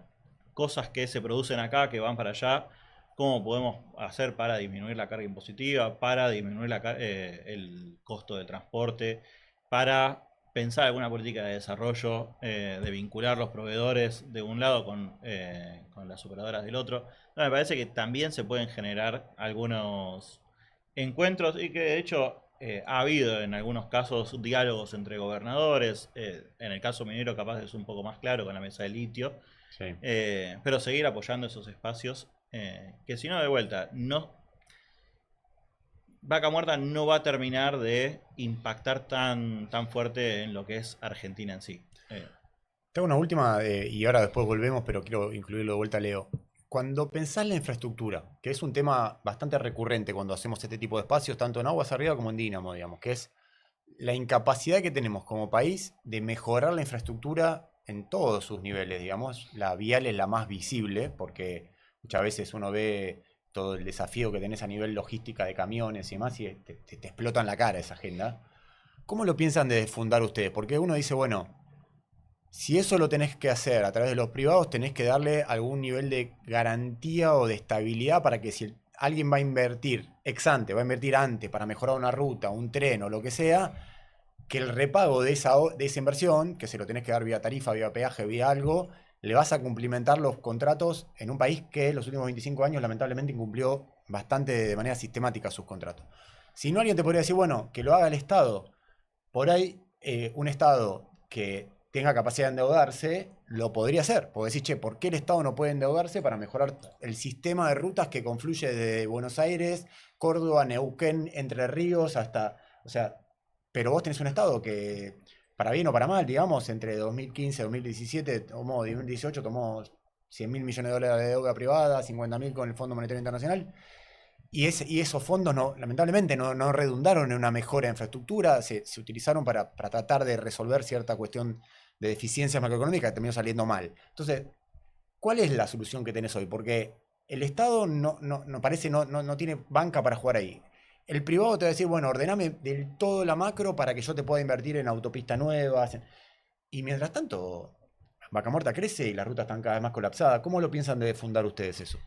cosas que se producen acá, que van para allá, ¿cómo podemos hacer para disminuir la carga impositiva, para disminuir el costo del transporte, para pensar alguna política de desarrollo, de vincular los proveedores de un lado con las operadoras del otro? No, me parece que también se pueden generar algunos encuentros y que de hecho ha habido en algunos casos diálogos entre gobernadores. En el caso minero capaz es un poco más claro con la mesa de litio. Sí. Pero seguir apoyando esos espacios que si no, de vuelta, Vaca Muerta no va a terminar de impactar tan fuerte en lo que es Argentina en sí. Tengo una última y ahora después volvemos, pero quiero incluirlo de vuelta, Leo. Cuando pensás en la infraestructura, que es un tema bastante recurrente cuando hacemos este tipo de espacios, tanto en Aguas Arriba como en Dínamo, digamos, que es la incapacidad que tenemos como país de mejorar la infraestructura en todos sus niveles, digamos. La vial es la más visible, porque muchas veces uno ve todo el desafío que tenés a nivel logística de camiones y demás, y te explota en la cara esa agenda. ¿Cómo lo piensan de fundar ustedes? Porque uno dice, bueno, si eso lo tenés que hacer a través de los privados, tenés que darle algún nivel de garantía o de estabilidad para que si alguien va a invertir ex ante, va a invertir antes para mejorar una ruta, un tren o lo que sea, que el repago de esa inversión, que se lo tenés que dar vía tarifa, vía peaje, vía algo, le vas a cumplimentar los contratos en un país que en los últimos 25 años lamentablemente incumplió bastante de manera sistemática sus contratos. Si no, alguien te podría decir, bueno, que lo haga el Estado. Por ahí, un Estado que tenga capacidad de endeudarse, lo podría hacer. Porque decir, che, ¿por qué el Estado no puede endeudarse para mejorar el sistema de rutas que confluye de Buenos Aires, Córdoba, Neuquén, Entre Ríos, hasta... O sea, pero vos tenés un Estado que, para bien o para mal, digamos, entre 2015 y 2017, 2018 tomó 100.000 millones de dólares de deuda privada, 50.000 con el Fondo Monetario Internacional. Y esos fondos lamentablemente no redundaron en una mejora de infraestructura, se utilizaron para tratar de resolver cierta cuestión de deficiencias macroeconómicas que terminó saliendo mal. Entonces, ¿cuál es la solución que tenés hoy? Porque el Estado no tiene banca para jugar ahí. El privado te va a decir, bueno, ordename del todo la macro para que yo te pueda invertir en autopistas nuevas. Y mientras tanto, Vaca Muerta crece y las rutas están cada vez más colapsadas. ¿Cómo lo piensan de fundar ustedes eso?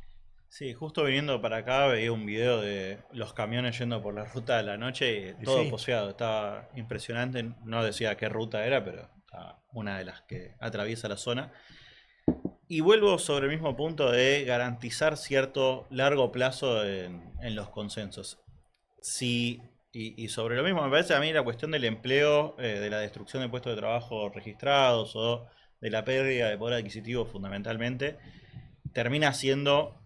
Sí, justo viniendo para acá veía un video de los camiones yendo por la ruta de la noche y todo poseado. Estaba impresionante. No decía qué ruta era, pero una de las que atraviesa la zona. Y vuelvo sobre el mismo punto de garantizar cierto largo plazo en los consensos. Y sobre lo mismo, me parece a mí la cuestión del empleo, de la destrucción de puestos de trabajo registrados o de la pérdida de poder adquisitivo fundamentalmente, termina siendo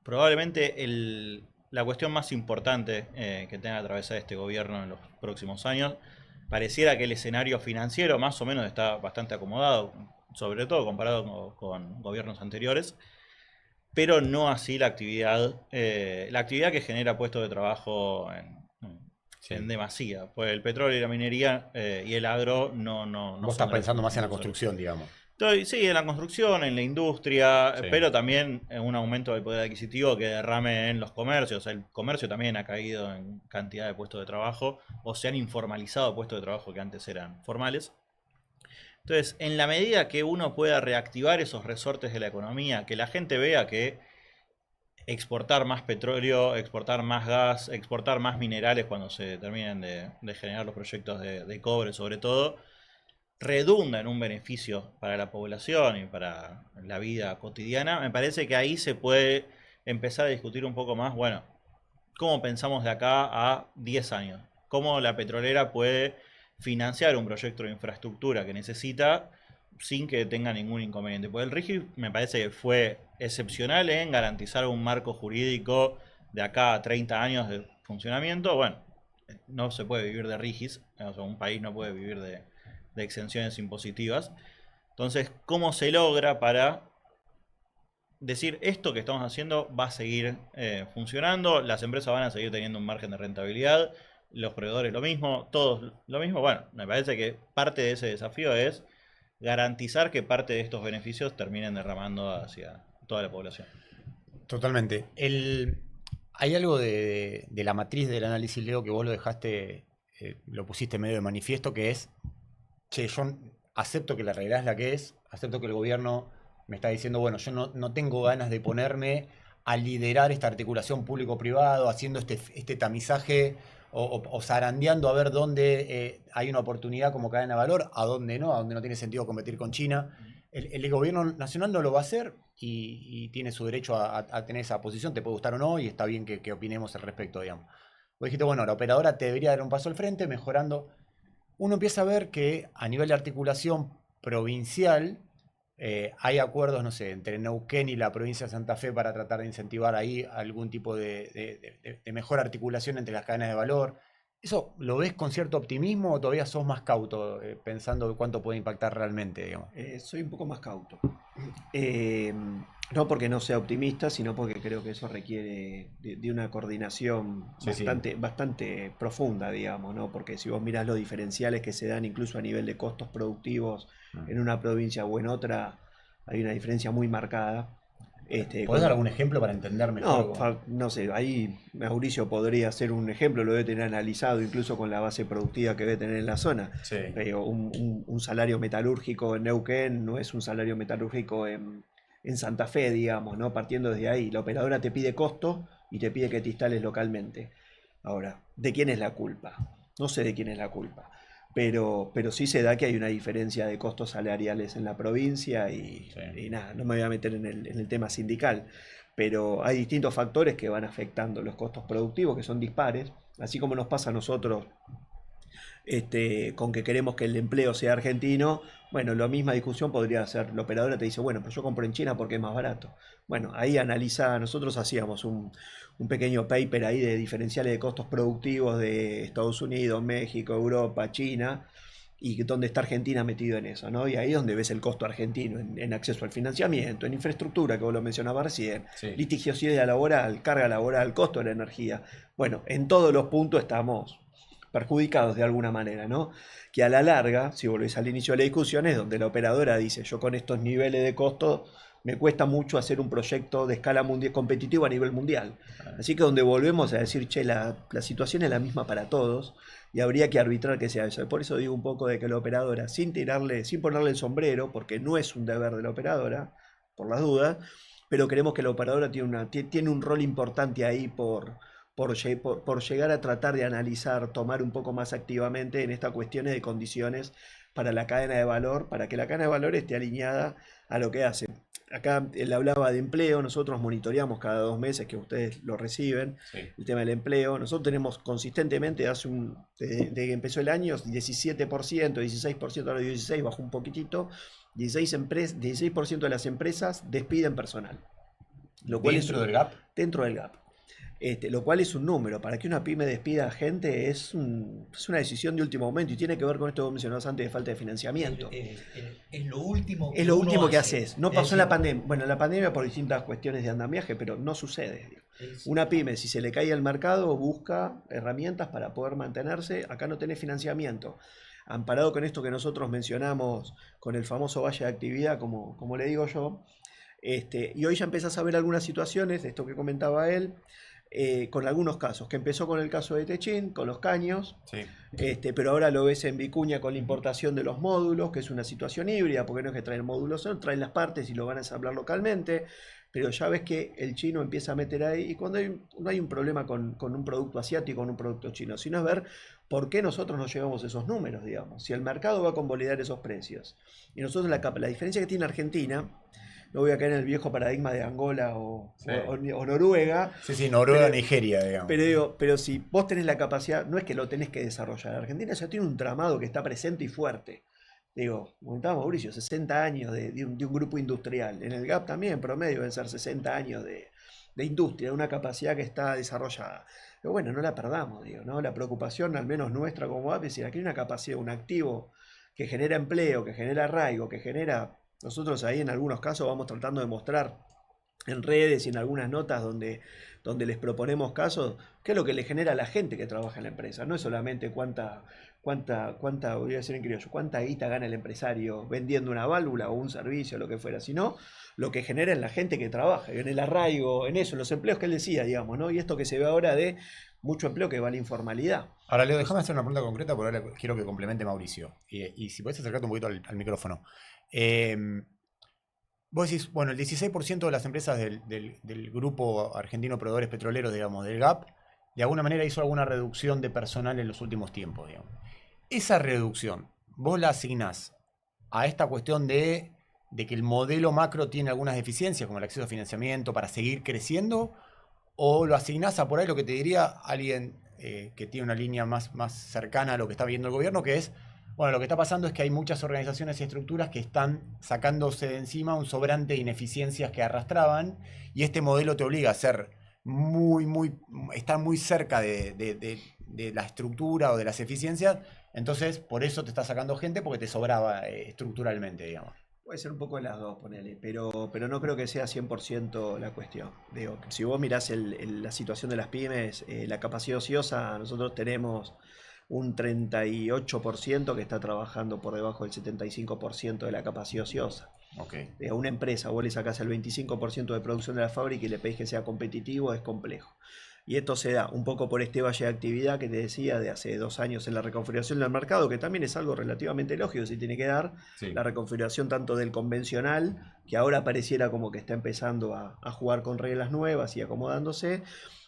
probablemente la cuestión más importante que tenga que atravesar este gobierno en los próximos años. Pareciera que el escenario financiero más o menos está bastante acomodado, sobre todo comparado con gobiernos anteriores, pero no así la actividad que genera puestos de trabajo en demasía. Pues el petróleo y la minería y el agro no Vos estás pensando más en la construcción, digamos. Sí, en la construcción, en la industria, Sí. pero también en un aumento del poder adquisitivo que derrame en los comercios. El comercio también ha caído en cantidad de puestos de trabajo, o se han informalizado puestos de trabajo que antes eran formales. Entonces, en la medida que uno pueda reactivar esos resortes de la economía, que la gente vea que exportar más petróleo, exportar más gas, exportar más minerales cuando se terminen de generar los proyectos de cobre sobre todo, redunda en un beneficio para la población y para la vida cotidiana, me parece que ahí se puede empezar a discutir un poco más, bueno, cómo pensamos de acá a 10 años, cómo la petrolera puede financiar un proyecto de infraestructura que necesita sin que tenga ningún inconveniente. Porque el RIGI me parece que fue excepcional en garantizar un marco jurídico de acá a 30 años de funcionamiento. Bueno, no se puede vivir de RIGIs, o sea, un país no puede vivir de exenciones impositivas. Entonces, ¿cómo se logra para decir esto que estamos haciendo va a seguir funcionando? Las empresas van a seguir teniendo un margen de rentabilidad, los proveedores lo mismo, todos lo mismo. Bueno, me parece que parte de ese desafío es garantizar que parte de estos beneficios terminen derramando hacia toda la población. Totalmente. Hay algo de la matriz del análisis, Leo, que vos lo dejaste, lo pusiste medio de manifiesto, que es, che, yo acepto que la realidad es la que es, acepto que el gobierno me está diciendo, bueno, yo no tengo ganas de ponerme a liderar esta articulación público-privado, haciendo este tamizaje o zarandeando a ver dónde hay una oportunidad como cadena de valor, a dónde no tiene sentido competir con China. El gobierno nacional no lo va a hacer y tiene su derecho a tener esa posición, te puede gustar o no, y está bien que opinemos al respecto, digamos. Vos dijiste, bueno, la operadora te debería dar un paso al frente, mejorando. Uno empieza a ver que a nivel de articulación provincial hay acuerdos, no sé, entre Neuquén y la provincia de Santa Fe para tratar de incentivar ahí algún tipo de mejor articulación entre las cadenas de valor. ¿Eso lo ves con cierto optimismo o todavía sos más cauto pensando cuánto puede impactar realmente, digamos? Soy un poco más cauto. No porque no sea optimista, sino porque creo que eso requiere de una coordinación bastante profunda, digamos, ¿no? Porque si vos mirás los diferenciales que se dan incluso a nivel de costos productivos en una provincia o en otra, hay una diferencia muy marcada. ¿Podés dar algún ejemplo para entender mejor? No sé, ahí Mauricio podría hacer un ejemplo, lo debe tener analizado incluso con la base productiva que debe tener en la zona. Sí. Pero un salario metalúrgico en Neuquén no es un salario metalúrgico en Santa Fe, digamos, ¿no? Partiendo desde ahí, la operadora te pide costo y te pide que te instales localmente. Ahora, ¿de quién es la culpa? No sé de quién es la culpa. Pero sí se da que hay una diferencia de costos salariales en la provincia y nada, no me voy a meter en el tema sindical, pero hay distintos factores que van afectando los costos productivos que son dispares, así como nos pasa a nosotros con que queremos que el empleo sea argentino. Bueno, la misma discusión podría ser, la operadora te dice, bueno, pero yo compro en China porque es más barato. Bueno, ahí nosotros hacíamos un pequeño paper ahí de diferenciales de costos productivos de Estados Unidos, México, Europa, China, y dónde está Argentina metido en eso, ¿no? Y ahí es donde ves el costo argentino en acceso al financiamiento, en infraestructura, que vos lo mencionabas recién, litigiosidad laboral, carga laboral, costo de la energía. Bueno, en todos los puntos estamos perjudicados de alguna manera, ¿no? Que a la larga, si volvés al inicio de la discusión, es donde la operadora dice, yo con estos niveles de costo me cuesta mucho hacer un proyecto de escala mundial, competitivo a nivel mundial. Así que donde volvemos a decir, che, la situación es la misma para todos y habría que arbitrar que sea eso. Por eso digo un poco de que la operadora, sin ponerle el sombrero, porque no es un deber de la operadora, por las dudas, pero creemos que la operadora tiene un rol importante ahí por llegar a tratar de analizar, tomar un poco más activamente en estas cuestiones de condiciones para la cadena de valor, para que la cadena de valor esté alineada a lo que hace. acá él hablaba de empleo, nosotros monitoreamos cada 2 meses que ustedes lo reciben, el tema del empleo. Nosotros tenemos consistentemente, desde que empezó el año, 17%, 16%, ahora 16%, bajó un poquitito, 16% de las empresas despiden personal. Lo cual ¿Dentro del GAP? Dentro del GAP. Lo cual es un número. Para que una pyme despida gente es una decisión de último momento y tiene que ver con esto que mencionabas antes de falta de financiamiento. Es lo último Es lo último que haces. No pasó en la pandemia. Bueno, en la pandemia por distintas cuestiones de andamiaje, pero no sucede. Una pyme, si se le cae al mercado, busca herramientas para poder mantenerse. Acá no tenés financiamiento. Amparado con esto que nosotros mencionamos, con el famoso valle de actividad, como le digo yo, y hoy ya empezás a ver algunas situaciones de esto que comentaba él, con algunos casos, que empezó con el caso de Techín, con los caños, Sí. pero ahora lo ves en Vicuña con la importación de los módulos, que es una situación híbrida, porque no es que traen módulos, traen las partes y lo van a ensamblar localmente, pero ya ves que el chino empieza a meter ahí, y cuando no hay un problema con un producto asiático, con un producto chino, sino es ver por qué nosotros no llevamos esos números, digamos. Si el mercado va a convalidar esos precios, y nosotros la diferencia que tiene Argentina, no voy a caer en el viejo paradigma de Angola o Noruega. Sí, Noruega, Nigeria, digamos. Pero si vos tenés la capacidad, no es que lo tenés que desarrollar. Argentina ya tiene un tramado que está presente y fuerte. Digo, comentaba Mauricio, 60 años de un grupo industrial. En el GAP también, en promedio, deben ser 60 años de industria, de una capacidad que está desarrollada. Pero bueno, no la perdamos, digo, ¿no? La preocupación, al menos nuestra como GAP, es decir, aquí hay una capacidad, un activo que genera empleo, que genera arraigo, que genera... Nosotros ahí en algunos casos vamos tratando de mostrar en redes y en algunas notas donde les proponemos casos, qué es lo que le genera a la gente que trabaja en la empresa. No es solamente cuánta voy a decir en criollo, cuánta guita gana el empresario vendiendo una válvula o un servicio o lo que fuera, sino lo que genera en la gente que trabaja, en el arraigo, en eso, en los empleos que él decía, digamos, ¿no? Y esto que se ve ahora de mucho empleo que va a la informalidad. Ahora, Leo, déjame hacer una pregunta concreta, porque ahora quiero que complemente Mauricio. Y si podés acercarte un poquito al micrófono. Vos decís, bueno, el 16% de las empresas del grupo argentino proveedores petroleros, digamos, del GAP, de alguna manera hizo alguna reducción de personal en los últimos tiempos, digamos. Esa reducción, vos la asignás a esta cuestión de que el modelo macro tiene algunas deficiencias, como el acceso a financiamiento para seguir creciendo, o lo asignás a por ahí lo que te diría alguien que tiene una línea más cercana a lo que está viendo el gobierno, que es, bueno, lo que está pasando es que hay muchas organizaciones y estructuras que están sacándose de encima un sobrante de ineficiencias que arrastraban, y este modelo te obliga a ser estar muy cerca de la estructura o de las eficiencias, entonces por eso te está sacando gente, porque te sobraba estructuralmente, digamos. Puede ser un poco de las dos, ponele, pero no creo que sea 100% la cuestión. Digo, si vos mirás la situación de las pymes, la capacidad ociosa, nosotros tenemos un 38% que está trabajando por debajo del 75% de la capacidad ociosa. Okay. A una empresa vos le sacás el 25% de producción de la fábrica y le pedís que sea competitivo, es complejo. Y esto se da un poco por este valle de actividad que te decía de hace 2 años en la reconfiguración del mercado, que también es algo relativamente lógico, se tiene que dar. Sí. La reconfiguración tanto del convencional, que ahora pareciera como que está empezando a jugar con reglas nuevas y acomodándose,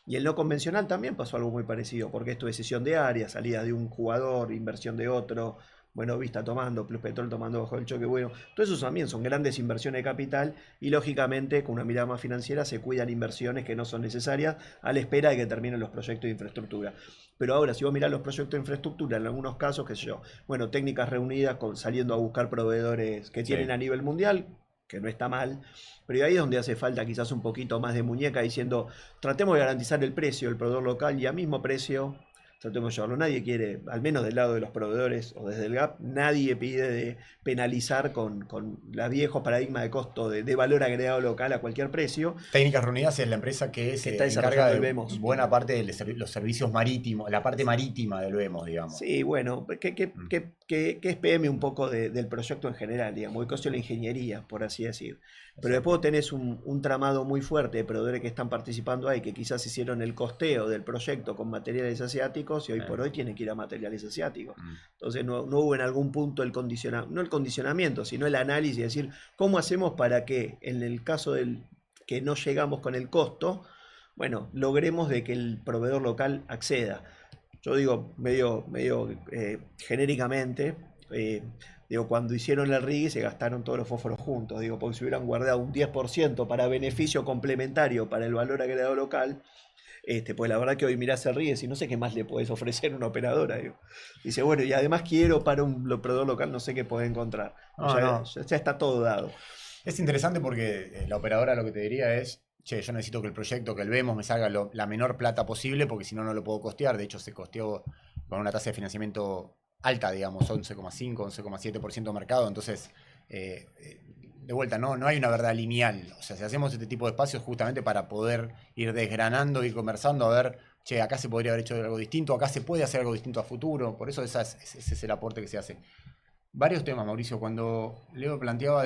y el no convencional también pasó algo muy parecido, porque esto es cesión de área, salida de un jugador, inversión de otro, bueno, Vista tomando, Plus Petrol tomando bajo el choque, bueno, todo eso también son grandes inversiones de capital y lógicamente con una mirada más financiera se cuidan inversiones que no son necesarias a la espera de que terminen los proyectos de infraestructura. Pero ahora, si vos mirás los proyectos de infraestructura, en algunos casos, qué sé yo, bueno, técnicas reunidas saliendo a buscar proveedores que tienen a nivel mundial, que no está mal, pero ahí es donde hace falta quizás un poquito más de muñeca diciendo, tratemos de garantizar el precio del proveedor local y a mismo precio, tratemos de llevarlo. Nadie quiere, al menos del lado de los proveedores o desde el GAP, nadie pide de penalizar con la viejo paradigma de costo de valor agregado local a cualquier precio. Técnicas Reunidas es la empresa que se encarga de buena parte de los servicios marítimos, la parte marítima del VEMOS, digamos. Sí, bueno, que es PM un poco del proyecto en general, digamos, que costo de la ingeniería, por así decir. Pero después tenés un tramado muy fuerte de proveedores que están participando ahí, que quizás hicieron el costeo del proyecto con materiales asiáticos y hoy por hoy tienen que ir a materiales asiáticos. Entonces no hubo en algún punto no el condicionamiento, sino el análisis, es decir, ¿cómo hacemos para que en el caso del que no llegamos con el costo, bueno, logremos de que el proveedor local acceda? Yo digo medio genéricamente, Digo, cuando hicieron el rig se gastaron todos los fósforos juntos, digo, porque si hubieran guardado un 10% para beneficio complementario para el valor agregado local, pues la verdad que hoy mirás el rig y no sé qué más le podés ofrecer a una operadora. Digo. Dice, bueno, y además quiero para un operador local, no sé qué podés encontrar. Ya está todo dado. Es interesante porque la operadora lo que te diría es, che, yo necesito que el proyecto que el vemos me salga la menor plata posible porque si no, no lo puedo costear. De hecho, se costeó con una tasa de financiamiento alta, digamos, 11,5, 11,7% de mercado. Entonces, de vuelta, no hay una verdad lineal. O sea, si hacemos este tipo de espacios justamente para poder ir desgranando, ir conversando, a ver, che, acá se podría haber hecho algo distinto, acá se puede hacer algo distinto a futuro. Por eso ese es el aporte que se hace. Varios temas, Mauricio. Cuando Leo planteaba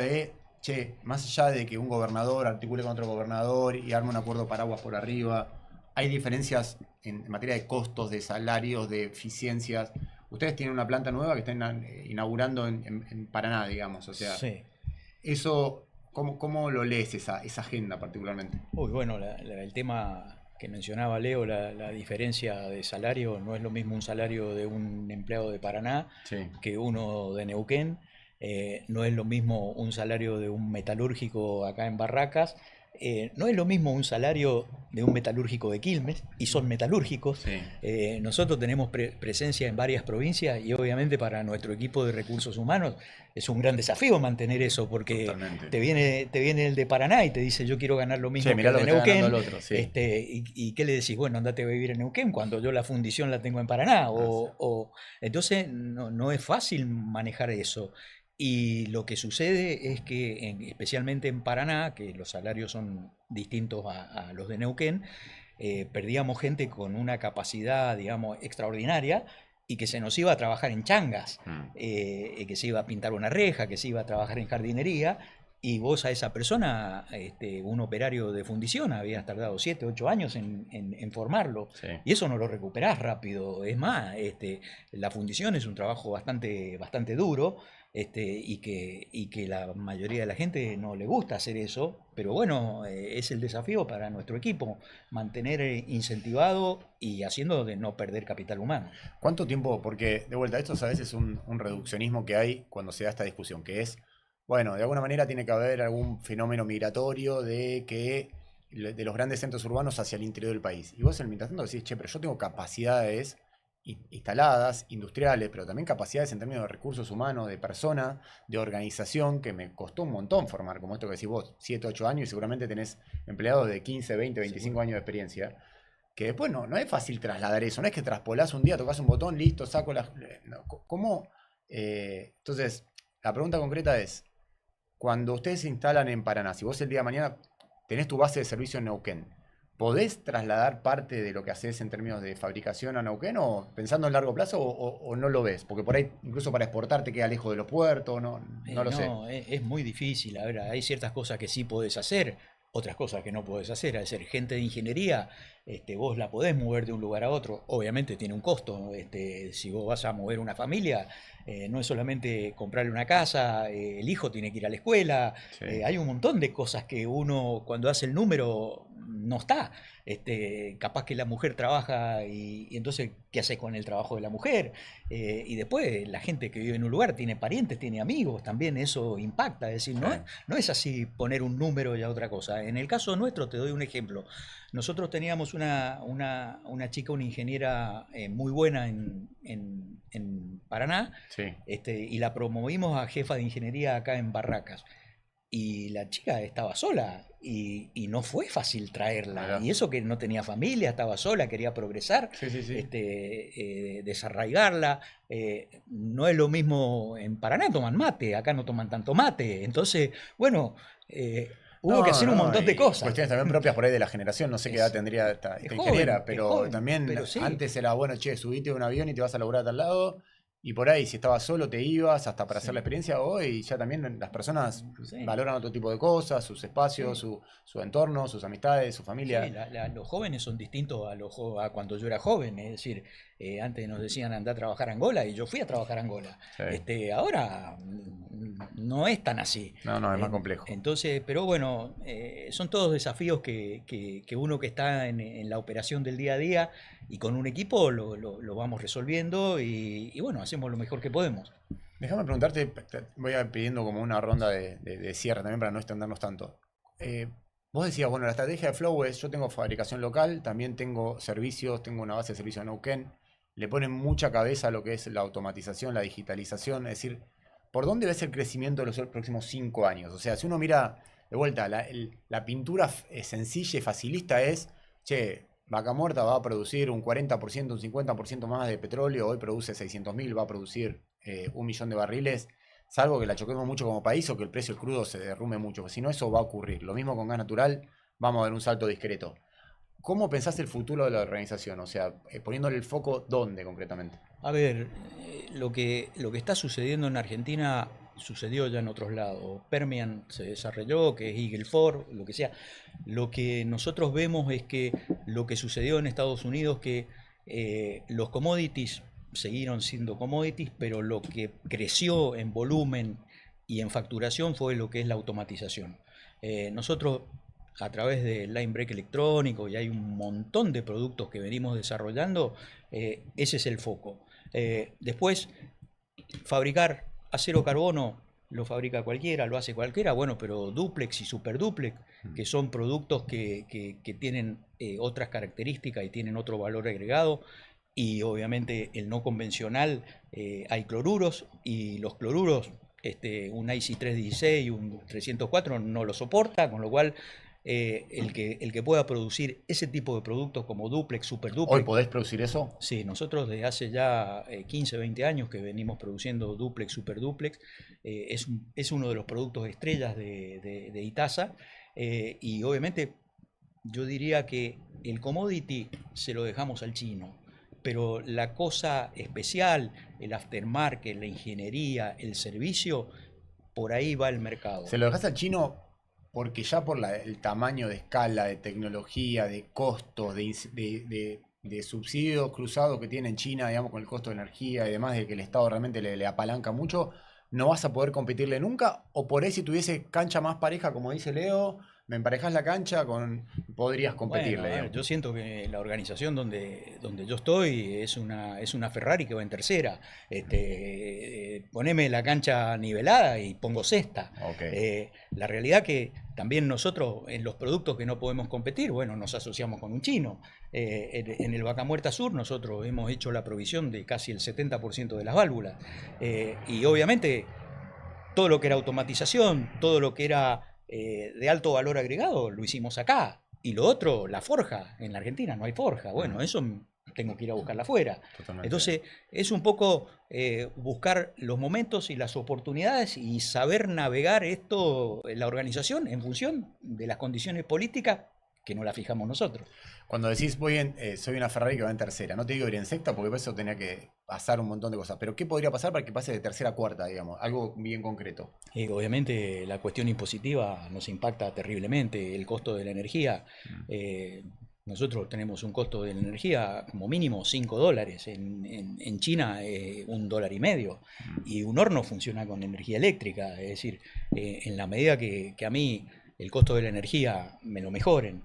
che, más allá de que un gobernador articule con otro gobernador y arme un acuerdo paraguas por arriba, hay diferencias en materia de costos, de salarios, de eficiencias. Ustedes tienen una planta nueva que están inaugurando en Paraná, digamos. O sea, Sí. eso, ¿cómo lo lees esa agenda particularmente? Uy, bueno, el tema que mencionaba Leo, la diferencia de salario, no es lo mismo un salario de un empleado de Paraná Sí. que uno de Neuquén. No es lo mismo un salario de un metalúrgico acá en Barracas. No es lo mismo un salario de un metalúrgico de Quilmes, y son metalúrgicos. Sí. Nosotros tenemos presencia en varias provincias y obviamente para nuestro equipo de recursos humanos es un gran desafío mantener eso, porque Totalmente. te viene el de Paraná y te dice yo quiero ganar lo mismo Che, mirá que el lo de que está Neuquén. ganando el otro, sí. ¿Y qué le decís? Bueno, andate a vivir en Neuquén cuando yo la fundición la tengo en Paraná. Entonces no es fácil manejar eso. Y lo que sucede es que, especialmente en Paraná, que los salarios son distintos a los de Neuquén, perdíamos gente con una capacidad, digamos, extraordinaria y que se nos iba a trabajar en changas, que se iba a pintar una reja, que se iba a trabajar en jardinería. Y vos a esa persona, un operario de fundición, habías tardado 7, 8 años en formarlo. Sí. Y eso no lo recuperás rápido. Es más, la fundición es un trabajo bastante duro, y que la mayoría de la gente no le gusta hacer eso. Pero bueno, es el desafío para nuestro equipo, mantener incentivado y haciendo de no perder capital humano. ¿Cuánto tiempo? Porque, de vuelta, esto a veces es un reduccionismo que hay cuando se da esta discusión, que es, bueno, de alguna manera tiene que haber algún fenómeno migratorio de los grandes centros urbanos hacia el interior del país. Y vos, en el mientras tanto, decís, che, pero yo tengo capacidades instaladas, industriales, pero también capacidades en términos de recursos humanos, de personas, de organización, que me costó un montón formar, como esto que decís vos, 7, 8 años, y seguramente tenés empleados de 15, 20, 25 años de experiencia, que después no es fácil trasladar eso, no es que traspolás un día, tocas un botón, listo, saco las... No, ¿cómo? Entonces, la pregunta concreta es, cuando ustedes se instalan en Paraná, si vos el día de mañana tenés tu base de servicio en Neuquén, ¿podés trasladar parte de lo que haces en términos de fabricación a Neuquén o pensando en largo plazo o no lo ves? Porque por ahí incluso para exportar te queda lejos de los puertos, no lo sé. Es muy difícil. A ver, hay ciertas cosas que sí podés hacer, otras cosas que no podés hacer. Es decir, gente de ingeniería, vos la podés mover de un lugar a otro. Obviamente tiene un costo. Si vos vas a mover una familia, no es solamente comprarle una casa, el hijo tiene que ir a la escuela. Sí. Hay un montón de cosas que uno, cuando hace el número, no está. Capaz que la mujer trabaja y entonces, ¿qué haces con el trabajo de la mujer? Y después la gente que vive en un lugar tiene parientes, tiene amigos, también eso impacta. Es decir, no es así poner un número y a otra cosa. En el caso nuestro, te doy un ejemplo. Nosotros teníamos una chica, una ingeniera muy buena en Paraná, Sí. y la promovimos a jefa de ingeniería acá en Barracas. Y la chica estaba sola y no fue fácil traerla. Mirá. Y eso que no tenía familia, estaba sola, quería progresar, Sí. desarraigarla. No es lo mismo, en Paraná toman mate, acá no toman tanto mate. Entonces, bueno, hubo que hacer un montón de cosas. Cuestiones también propias por ahí de la generación, no sé qué edad tendría esta es ingeniera, joven, pero es joven, también pero sí. antes era, bueno, che, subite a un avión y te vas a laburar a tal lado. Y por ahí, si estabas solo, te ibas hasta para hacer la experiencia. Hoy ya también las personas valoran otro tipo de cosas, sus espacios, su entorno, sus amistades, su familia. Sí, los jóvenes son distintos a cuando yo era joven. Es decir, antes nos decían andar a trabajar a Angola y yo fui a trabajar a Angola. Sí. Ahora no es tan así. No, es más complejo. Entonces, pero bueno, son todos desafíos que uno que está en la operación del día a día y con un equipo lo vamos resolviendo y bueno, hacemos lo mejor que podemos. Déjame preguntarte, voy a pidiendo como una ronda de cierre también para no extendernos tanto. Vos decías, bueno, la estrategia de Flow es, yo tengo fabricación local, también tengo servicios, tengo una base de servicios en Neuquén, le ponen mucha cabeza a lo que es la automatización, la digitalización, es decir, ¿por dónde ves el crecimiento de los próximos 5 años? O sea, si uno mira de vuelta, la pintura sencilla y facilista es, che, Vaca Muerta va a producir un 40%, un 50% más de petróleo, hoy produce 600.000, va a producir 1 millón de barriles, salvo que la choquemos mucho como país o que el precio del crudo se derrumbe mucho, porque si no eso va a ocurrir. Lo mismo con gas natural, vamos a dar un salto discreto. ¿Cómo pensás el futuro de la organización? O sea, poniéndole el foco, ¿dónde concretamente? A ver, lo que está sucediendo en Argentina sucedió ya en otros lados. Permian se desarrolló, que es Eagle Ford, lo que sea. Lo que nosotros vemos es que lo que sucedió en Estados Unidos, que los commodities siguieron siendo commodities, pero lo que creció en volumen y en facturación fue lo que es la automatización. Nosotros a través del line break electrónico y hay un montón de productos que venimos desarrollando, ese es el foco. Después, fabricar acero carbono lo fabrica cualquiera, lo hace cualquiera, bueno, pero duplex y super duplex, que son productos que tienen otras características y tienen otro valor agregado, y obviamente el no convencional, hay cloruros, y los cloruros, un IC 316 y un 304 no lo soporta, con lo cual el que pueda producir ese tipo de productos como duplex, super duplex. ¿Hoy podés producir eso? Sí, nosotros desde hace ya 15, 20 años que venimos produciendo duplex, super duplex. Es uno de los productos estrellas de Itasa, y obviamente yo diría que el commodity se lo dejamos al chino, pero la cosa especial, el aftermarket, la ingeniería, el servicio, por ahí va el mercado. ¿Se lo dejás al chino porque ya por el tamaño de escala, de tecnología, de costos, de subsidios cruzados que tiene en China, digamos, con el costo de energía y demás, de que el Estado realmente le apalanca mucho, no vas a poder competirle nunca? ¿O por ahí si tuviese cancha más pareja, como dice Leo, me emparejás la cancha, podrías competirle? Bueno, yo siento que la organización donde yo estoy es una Ferrari que va en tercera. Poneme la cancha nivelada y pongo sexta. Okay. La realidad que también nosotros en los productos que no podemos competir, bueno, nos asociamos con un chino. En el Vaca Muerta Sur nosotros hemos hecho la provisión de casi el 70% de las válvulas. Y obviamente todo lo que era automatización, todo lo que era de alto valor agregado, lo hicimos acá. Y lo otro, la forja. En la Argentina no hay forja. Bueno, eso tengo que ir a buscarla afuera. Totalmente. Entonces, es un poco buscar los momentos y las oportunidades y saber navegar esto, la organización, en función de las condiciones políticas que no las fijamos nosotros. Cuando decís soy una Ferrari que va en tercera, no te digo ir en sexta porque por eso tenía que pasar un montón de cosas, pero ¿qué podría pasar para que pase de tercera a cuarta, digamos? Algo bien concreto. Obviamente la cuestión impositiva nos impacta terriblemente, el costo de la energía. Nosotros tenemos un costo de la energía como mínimo $5. En China $1.50. Y un horno funciona con energía eléctrica. Es decir, en la medida que a mí el costo de la energía me lo mejoren,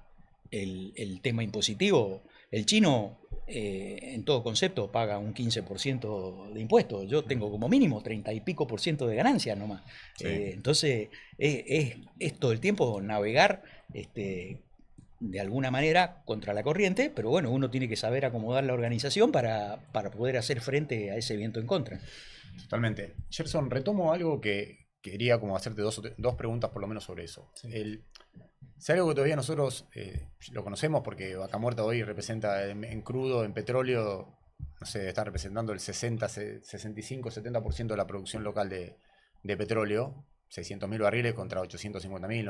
el tema impositivo, el chino en todo concepto paga un 15% de impuestos. Yo tengo como mínimo 30 y pico por ciento de ganancia nomás. Sí. Entonces es todo el tiempo navegar de alguna manera contra la corriente, pero bueno, uno tiene que saber acomodar la organización para poder hacer frente a ese viento en contra. Totalmente. Gerson, retomo algo que quería como hacerte dos preguntas por lo menos sobre eso. Sí. Es algo que todavía nosotros lo conocemos porque Vaca Muerta hoy representa en crudo, en petróleo, no sé, está representando el 60, 65, 70% de la producción local de petróleo, 600.000 barriles contra 850.000,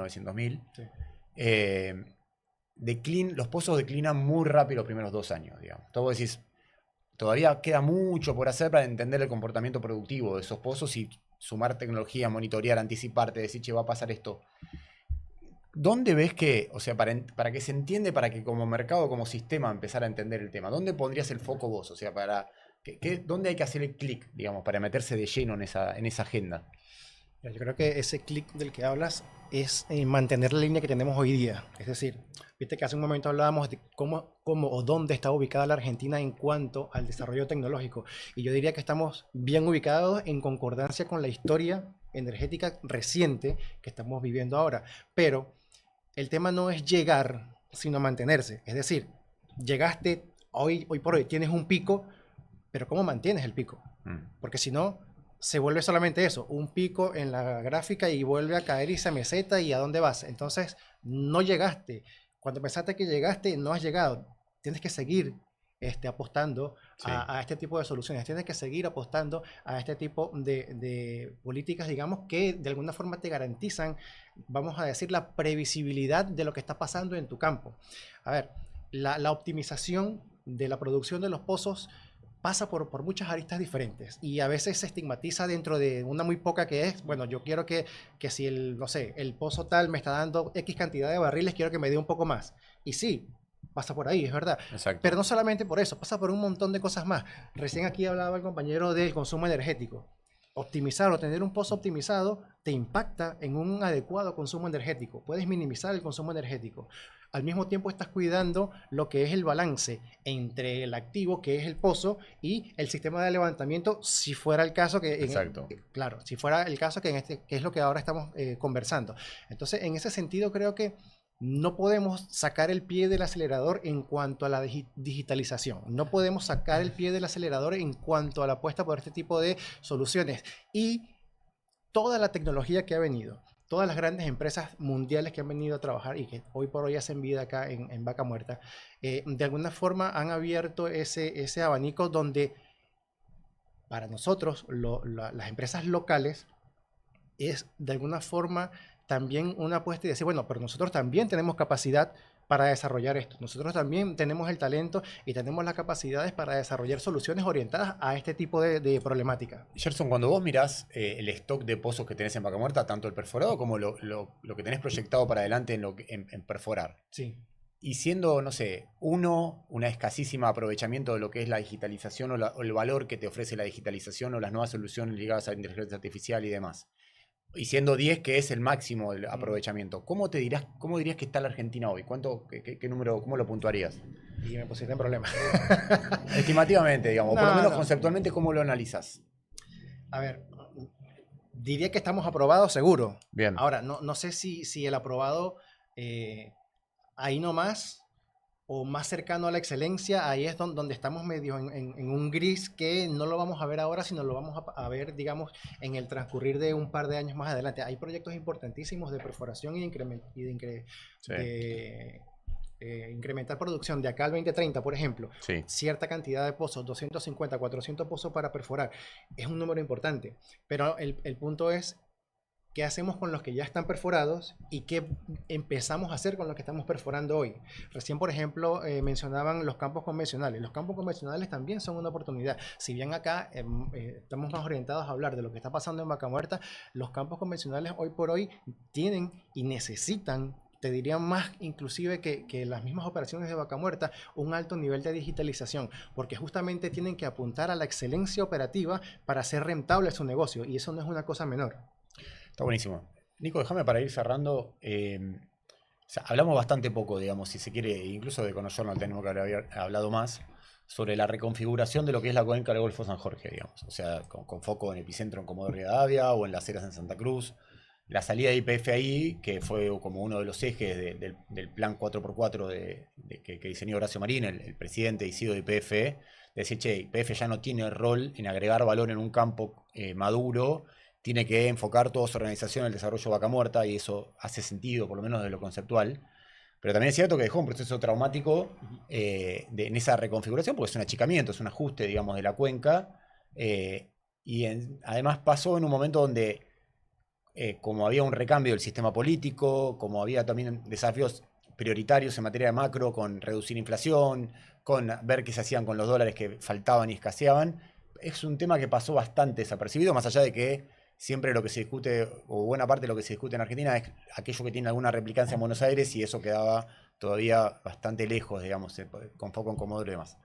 900.000. Sí. Los pozos declinan muy rápido los primeros 2 años, digamos. Entonces vos decís, todavía queda mucho por hacer para entender el comportamiento productivo de esos pozos y sumar tecnología, monitorear, anticiparte, decir, che, va a pasar esto. ¿Dónde ves que, o sea, para que se entiende, para que como mercado, como sistema, empezar a entender el tema, ¿dónde pondrías el foco vos? O sea, ¿dónde hay que hacer el clic, digamos, para meterse de lleno en esa agenda? Yo creo que ese clic del que hablas es mantener la línea que tenemos hoy día. Es decir, viste que hace un momento hablábamos de cómo o dónde está ubicada la Argentina en cuanto al desarrollo tecnológico. Y yo diría que estamos bien ubicados en concordancia con la historia energética reciente que estamos viviendo ahora. Pero el tema no es llegar, sino mantenerse. Es decir, llegaste, hoy por hoy tienes un pico, pero ¿cómo mantienes el pico? Porque si no, se vuelve solamente eso, un pico en la gráfica y vuelve a caer y se meseta y ¿a dónde vas? Entonces, no llegaste. Cuando pensaste que llegaste, no has llegado. Tienes que seguir apostando Sí. a este tipo de soluciones. Tienes que seguir apostando a este tipo de políticas, digamos, que de alguna forma te garantizan, vamos a decir, la previsibilidad de lo que está pasando en tu campo. A ver, la optimización de la producción de los pozos pasa por muchas aristas diferentes y a veces se estigmatiza dentro de una muy poca que es, bueno, yo quiero que si no sé, el pozo tal me está dando X cantidad de barriles, quiero que me dé un poco más. Y sí, pasa por ahí, es verdad. Exacto. Pero no solamente por eso, pasa por un montón de cosas más. Recién aquí hablaba el compañero del consumo energético. Optimizar o tener un pozo optimizado te impacta en un adecuado consumo energético. Puedes minimizar el consumo energético. Al mismo tiempo estás cuidando lo que es el balance entre el activo, que es el pozo, y el sistema de levantamiento, si fuera el caso que... Exacto. Claro, si fuera el caso que es lo que ahora estamos conversando. Entonces, en ese sentido creo que no podemos sacar el pie del acelerador en cuanto a la digitalización. No podemos sacar el pie del acelerador en cuanto a la apuesta por este tipo de soluciones. Y toda la tecnología que ha venido, todas las grandes empresas mundiales que han venido a trabajar y que hoy por hoy hacen vida acá en Vaca Muerta, de alguna forma han abierto ese abanico donde para nosotros, las empresas locales, es de alguna forma también una apuesta y decir, bueno, pero nosotros también tenemos capacidad para desarrollar esto. Nosotros también tenemos el talento y tenemos las capacidades para desarrollar soluciones orientadas a este tipo de problemática. Gerson, cuando vos mirás el stock de pozos que tenés en Vaca Muerta, tanto el perforado como lo que tenés proyectado para adelante en perforar, Sí. y siendo, no sé, una escasísima aprovechamiento de lo que es la digitalización o el valor que te ofrece la digitalización o las nuevas soluciones ligadas a la inteligencia artificial y demás, y siendo 10 que es el máximo del aprovechamiento, ¿cómo dirías que está la Argentina hoy? ¿Qué número, cómo lo puntuarías? Y me pusiste en problemas. Estimativamente, digamos, No, por lo menos no. conceptualmente, ¿cómo lo analizas? A ver, diría que estamos aprobados seguro. Bien. Ahora, no sé si el aprobado ahí nomás o más cercano a la excelencia, ahí es donde estamos medio en un gris que no lo vamos a ver ahora, sino lo vamos a ver, digamos, en el transcurrir de un par de años más adelante. Hay proyectos importantísimos de perforación y de incrementar producción de acá al 2030, por ejemplo. Sí. Cierta cantidad de pozos, 250, 400 pozos para perforar. Es un número importante, pero el punto es qué hacemos con los que ya están perforados y qué empezamos a hacer con los que estamos perforando hoy. Recién, por ejemplo, mencionaban los campos convencionales. Los campos convencionales también son una oportunidad. Si bien acá estamos más orientados a hablar de lo que está pasando en Vaca Muerta, los campos convencionales hoy por hoy tienen y necesitan, te diría más inclusive que las mismas operaciones de Vaca Muerta, un alto nivel de digitalización, porque justamente tienen que apuntar a la excelencia operativa para hacer rentable su negocio, y eso no es una cosa menor. Está buenísimo. Nico, déjame para ir cerrando. O sea, hablamos bastante poco, digamos, si se quiere, incluso de Econojournal tenemos que haber hablado más sobre la reconfiguración de lo que es la cuenca del Golfo San Jorge, digamos. O sea, con foco en Epicentro en Comodoro Rivadavia o en Las Heras en Santa Cruz. La salida de YPF ahí, que fue como uno de los ejes del plan 4x4 que diseñó Horacio Marín, el presidente y CEO de YPF, de decir, che, YPF ya no tiene rol en agregar valor en un campo maduro, tiene que enfocar toda su organización en el desarrollo de Vaca Muerta, y eso hace sentido, por lo menos de lo conceptual. Pero también es cierto que dejó un proceso traumático en esa reconfiguración, porque es un achicamiento, es un ajuste, digamos, de la cuenca. Además pasó en un momento donde, como había un recambio del sistema político, como había también desafíos prioritarios en materia de macro, con reducir inflación, con ver qué se hacían con los dólares que faltaban y escaseaban, es un tema que pasó bastante desapercibido, más allá de que siempre lo que se discute, o buena parte de lo que se discute en Argentina, es aquello que tiene alguna replicancia en Buenos Aires, y eso quedaba todavía bastante lejos, digamos, con foco en Comodoro y demás.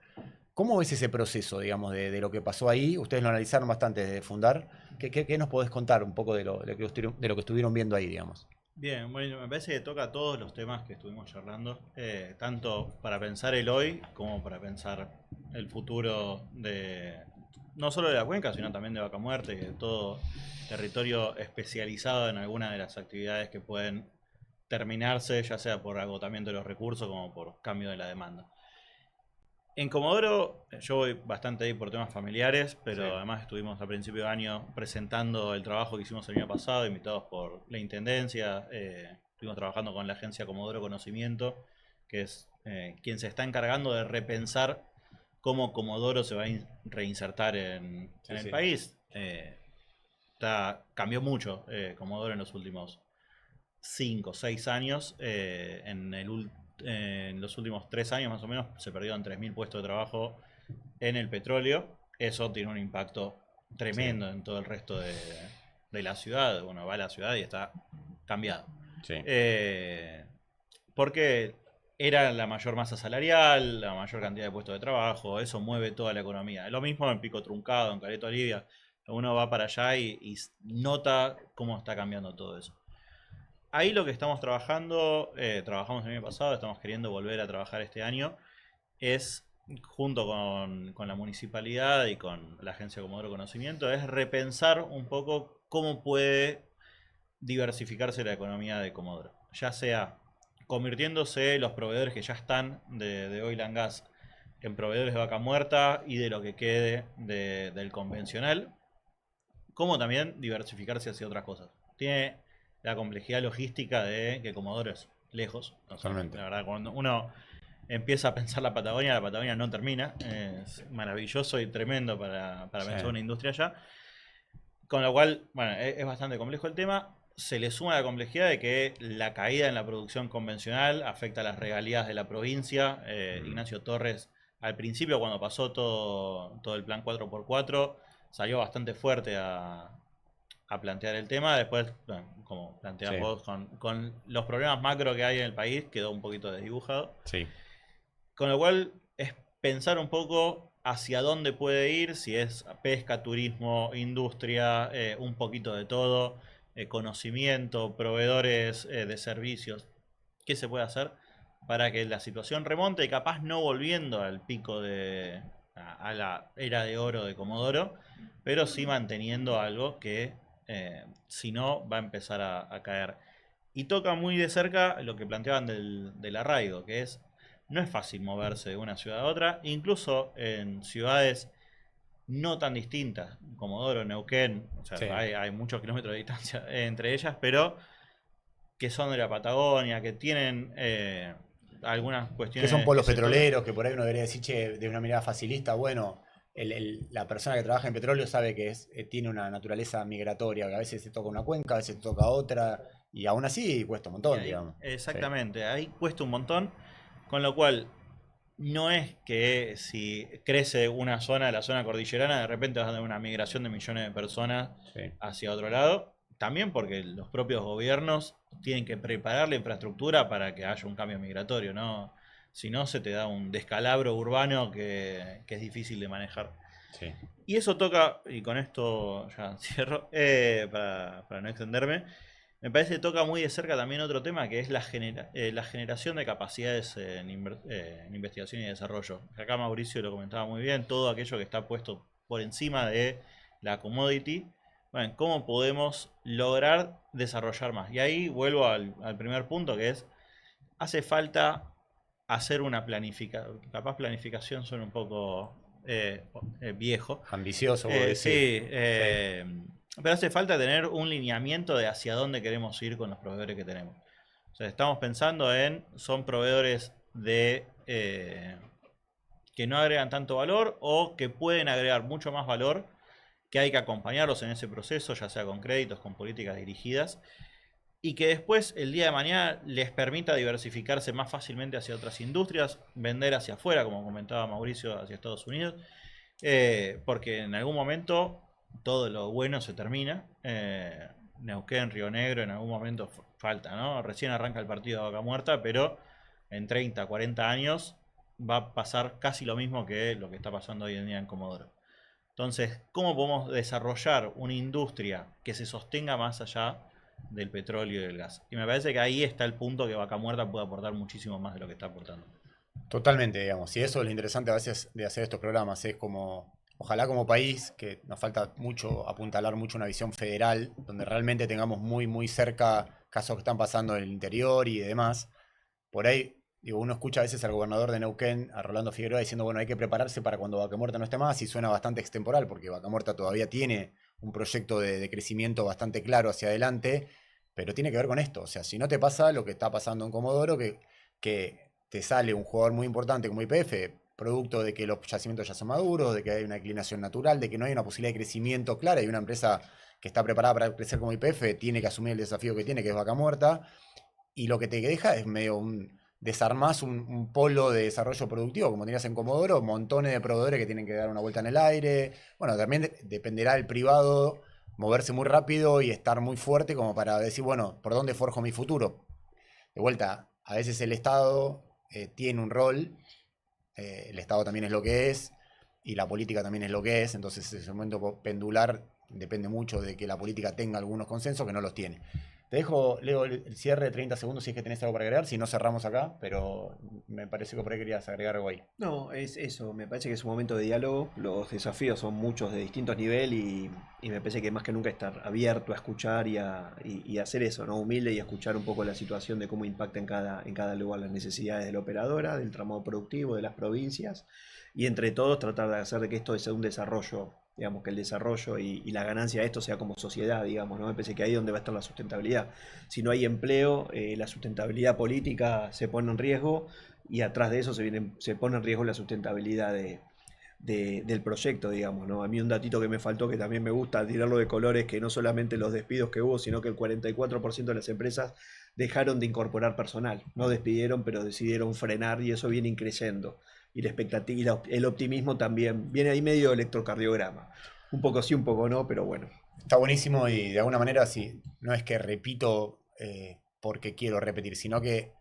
¿Cómo ves ese proceso, digamos, de lo que pasó ahí? Ustedes lo analizaron bastante desde Fundar. ¿Qué nos podés contar un poco de lo que estuvieron viendo ahí, digamos? Bien, bueno, me parece que toca todos los temas que estuvimos charlando, tanto para pensar el hoy como para pensar el futuro no solo de la cuenca, sino también de Vaca Muerta y de todo territorio especializado en alguna de las actividades que pueden terminarse, ya sea por agotamiento de los recursos como por cambio de la demanda. En Comodoro, yo voy bastante ahí por temas familiares, pero además estuvimos a principio de año presentando el trabajo que hicimos el año pasado, invitados por la Intendencia. Estuvimos trabajando con la agencia Comodoro Conocimiento, que es quien se está encargando de repensar cómo Comodoro se va a reinsertar en el país. Cambió mucho Comodoro en los últimos 5 o 6 años. En los últimos 3 años más o menos se perdieron 3.000 puestos de trabajo en el petróleo. Eso tiene un impacto tremendo en todo el resto de la ciudad. Uno va a la ciudad y está cambiado. Sí. Porque era la mayor masa salarial, la mayor cantidad de puestos de trabajo, eso mueve toda la economía. Lo mismo en Pico Truncado, en Caleta Olivia. Uno va para allá y nota cómo está cambiando todo eso. Ahí lo que estamos trabajando, trabajamos el año pasado, estamos queriendo volver a trabajar este año, es, junto con la municipalidad y con la agencia Comodoro Conocimiento, es repensar un poco cómo puede diversificarse la economía de Comodoro. Ya sea convirtiéndose los proveedores que ya están de oil and gas en proveedores de Vaca Muerta y de lo que quede del convencional, como también diversificarse hacia otras cosas. Tiene la complejidad logística de que Comodoro es lejos. Totalmente. La verdad, cuando uno empieza a pensar la Patagonia no termina. Es maravilloso y tremendo para pensar una industria allá. Con lo cual, bueno, es bastante complejo el tema. Se le suma la complejidad de que la caída en la producción convencional afecta a las regalías de la provincia. Ignacio Torres, al principio, cuando pasó todo el plan 4x4, salió bastante fuerte a plantear el tema. Después, bueno, como planteas vos, con los problemas macro que hay en el país, quedó un poquito desdibujado. Sí. Con lo cual es pensar un poco hacia dónde puede ir, si es pesca, turismo, industria, un poquito de todo, conocimiento, proveedores de servicios. ¿Qué se puede hacer para que la situación remonte y capaz no volviendo al pico a la era de oro de Comodoro, pero sí manteniendo algo que si no va a empezar a caer? Y toca muy de cerca lo que planteaban del arraigo, que no es fácil moverse de una ciudad a otra, incluso en ciudades no tan distintas, Comodoro, Neuquén, o sea, hay muchos kilómetros de distancia entre ellas, pero que son de la Patagonia, que tienen algunas cuestiones... Que son polos petroleros, que por ahí uno debería decir, che, de una mirada facilista, bueno, la persona que trabaja en petróleo sabe que tiene una naturaleza migratoria, que a veces se toca una cuenca, a veces se toca otra, y aún así cuesta un montón, digamos. Exactamente, ahí cuesta un montón, con lo cual no es que si crece una zona, la zona cordillerana, de repente vas a tener una migración de millones de personas hacia otro lado. También porque los propios gobiernos tienen que preparar la infraestructura para que haya un cambio migratorio, ¿no? Si no, se te da un descalabro urbano que es difícil de manejar. Sí. Y eso toca, y con esto ya cierro, para no extenderme, me parece que toca muy de cerca también otro tema, que es la generación de capacidades en investigación y desarrollo. Acá Mauricio lo comentaba muy bien, todo aquello que está puesto por encima de la commodity. Bueno, ¿cómo podemos lograr desarrollar más? Y ahí vuelvo al primer punto, que es, hace falta hacer una planificación. Capaz planificación suena un poco viejo. Ambicioso. Sí. Pero hace falta tener un lineamiento de hacia dónde queremos ir con los proveedores que tenemos. O sea, estamos pensando son proveedores que no agregan tanto valor o que pueden agregar mucho más valor, que hay que acompañarlos en ese proceso, ya sea con créditos, con políticas dirigidas, y que después, el día de mañana, les permita diversificarse más fácilmente hacia otras industrias, vender hacia afuera, como comentaba Mauricio, hacia Estados Unidos, porque en algún momento todo lo bueno se termina. Neuquén, Río Negro, en algún momento falta, ¿no? Recién arranca el partido de Vaca Muerta, pero en 30, 40 años va a pasar casi lo mismo que lo que está pasando hoy en día en Comodoro. Entonces, ¿cómo podemos desarrollar una industria que se sostenga más allá del petróleo y del gas? Y me parece que ahí está el punto que Vaca Muerta puede aportar muchísimo más de lo que está aportando. Totalmente, digamos. Y eso es lo interesante a veces de hacer estos programas. Es como, ojalá como país, que nos falta mucho, apuntalar mucho una visión federal, donde realmente tengamos muy, muy cerca casos que están pasando en el interior y demás. Por ahí, digo, uno escucha a veces al gobernador de Neuquén, a Rolando Figueroa, diciendo, bueno, hay que prepararse para cuando Vaca Muerta no esté más, y suena bastante extemporal, porque Vaca Muerta todavía tiene un proyecto de crecimiento bastante claro hacia adelante, pero tiene que ver con esto. O sea, si no te pasa lo que está pasando en Comodoro, que te sale un jugador muy importante como YPF, producto de que los yacimientos ya son maduros, de que hay una declinación natural, de que no hay una posibilidad de crecimiento clara, y una empresa que está preparada para crecer como YPF tiene que asumir el desafío que tiene, que es Vaca Muerta, y lo que te deja es medio desarmás un polo de desarrollo productivo, como tenías en Comodoro, montones de proveedores que tienen que dar una vuelta en el aire. Bueno, también dependerá del privado moverse muy rápido y estar muy fuerte como para decir, bueno, ¿por dónde forjo mi futuro? De vuelta, a veces el Estado tiene un rol, el Estado también es lo que es, y la política también es lo que es, entonces ese momento pendular depende mucho de que la política tenga algunos consensos que no los tiene. Te dejo, Leo, el cierre de 30 segundos si es que tenés algo para agregar, si no cerramos acá, pero me parece que por ahí querías agregar algo ahí. No, es eso, me parece que es un momento de diálogo, los desafíos son muchos de distintos niveles y me parece que más que nunca estar abierto a escuchar y hacer eso, ¿no? Humilde y escuchar un poco la situación de cómo impacta en cada lugar las necesidades de la operadora, del tramado productivo, de las provincias y entre todos tratar de hacer de que esto sea un desarrollo, digamos, que el desarrollo y la ganancia de esto sea como sociedad, digamos, ¿no? Me parece que ahí es donde va a estar la sustentabilidad. Si no hay empleo, la sustentabilidad política se pone en riesgo y atrás de eso se pone en riesgo la sustentabilidad del proyecto, digamos, ¿no? A mí un datito que me faltó, que también me gusta tirarlo de colores, que no solamente los despidos que hubo, sino que el 44% de las empresas dejaron de incorporar personal. No despidieron, pero decidieron frenar y eso viene creciendo. Y la expectativa, el optimismo también viene ahí medio electrocardiograma. Un poco sí, un poco no, pero bueno. Está buenísimo y de alguna manera sí, no es que repito porque quiero repetir, sino que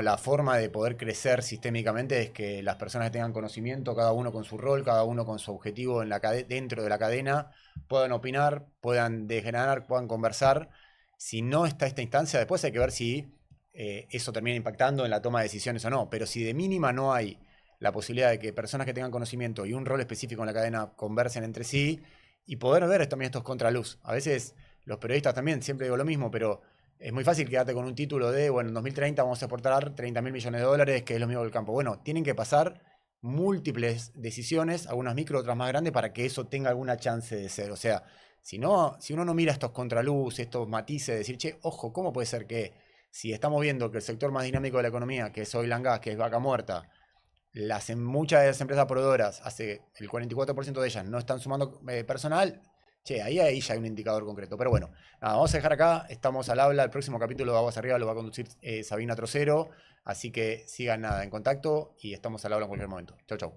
la forma de poder crecer sistémicamente es que las personas que tengan conocimiento, cada uno con su rol, cada uno con su objetivo dentro de la cadena, puedan opinar, puedan desgranar, puedan conversar. Si no está esta instancia, después hay que ver si eso termina impactando en la toma de decisiones o no. Pero si de mínima no hay la posibilidad de que personas que tengan conocimiento y un rol específico en la cadena conversen entre sí y poder ver también estos contraluz. A veces los periodistas también, siempre digo lo mismo, pero es muy fácil quedarte con un título de, bueno, en 2030 vamos a exportar 30.000 millones de dólares, que es lo mismo del campo. Bueno, tienen que pasar múltiples decisiones, algunas micro, otras más grandes, para que eso tenga alguna chance de ser. O sea, si uno no mira estos contraluz, estos matices, decir, che, ojo, ¿cómo puede ser que si estamos viendo que el sector más dinámico de la economía, que es oil and gas, que es Vaca Muerta, muchas de las empresas proveedoras, hace el 44% de ellas no están sumando personal, che, ahí ya hay un indicador concreto. Pero bueno, nada, vamos a dejar acá, estamos al habla, el próximo capítulo de Aguas Arriba lo va a conducir Sabina Trocero, así que sigan nada en contacto y estamos al habla en cualquier momento. Chau, chau.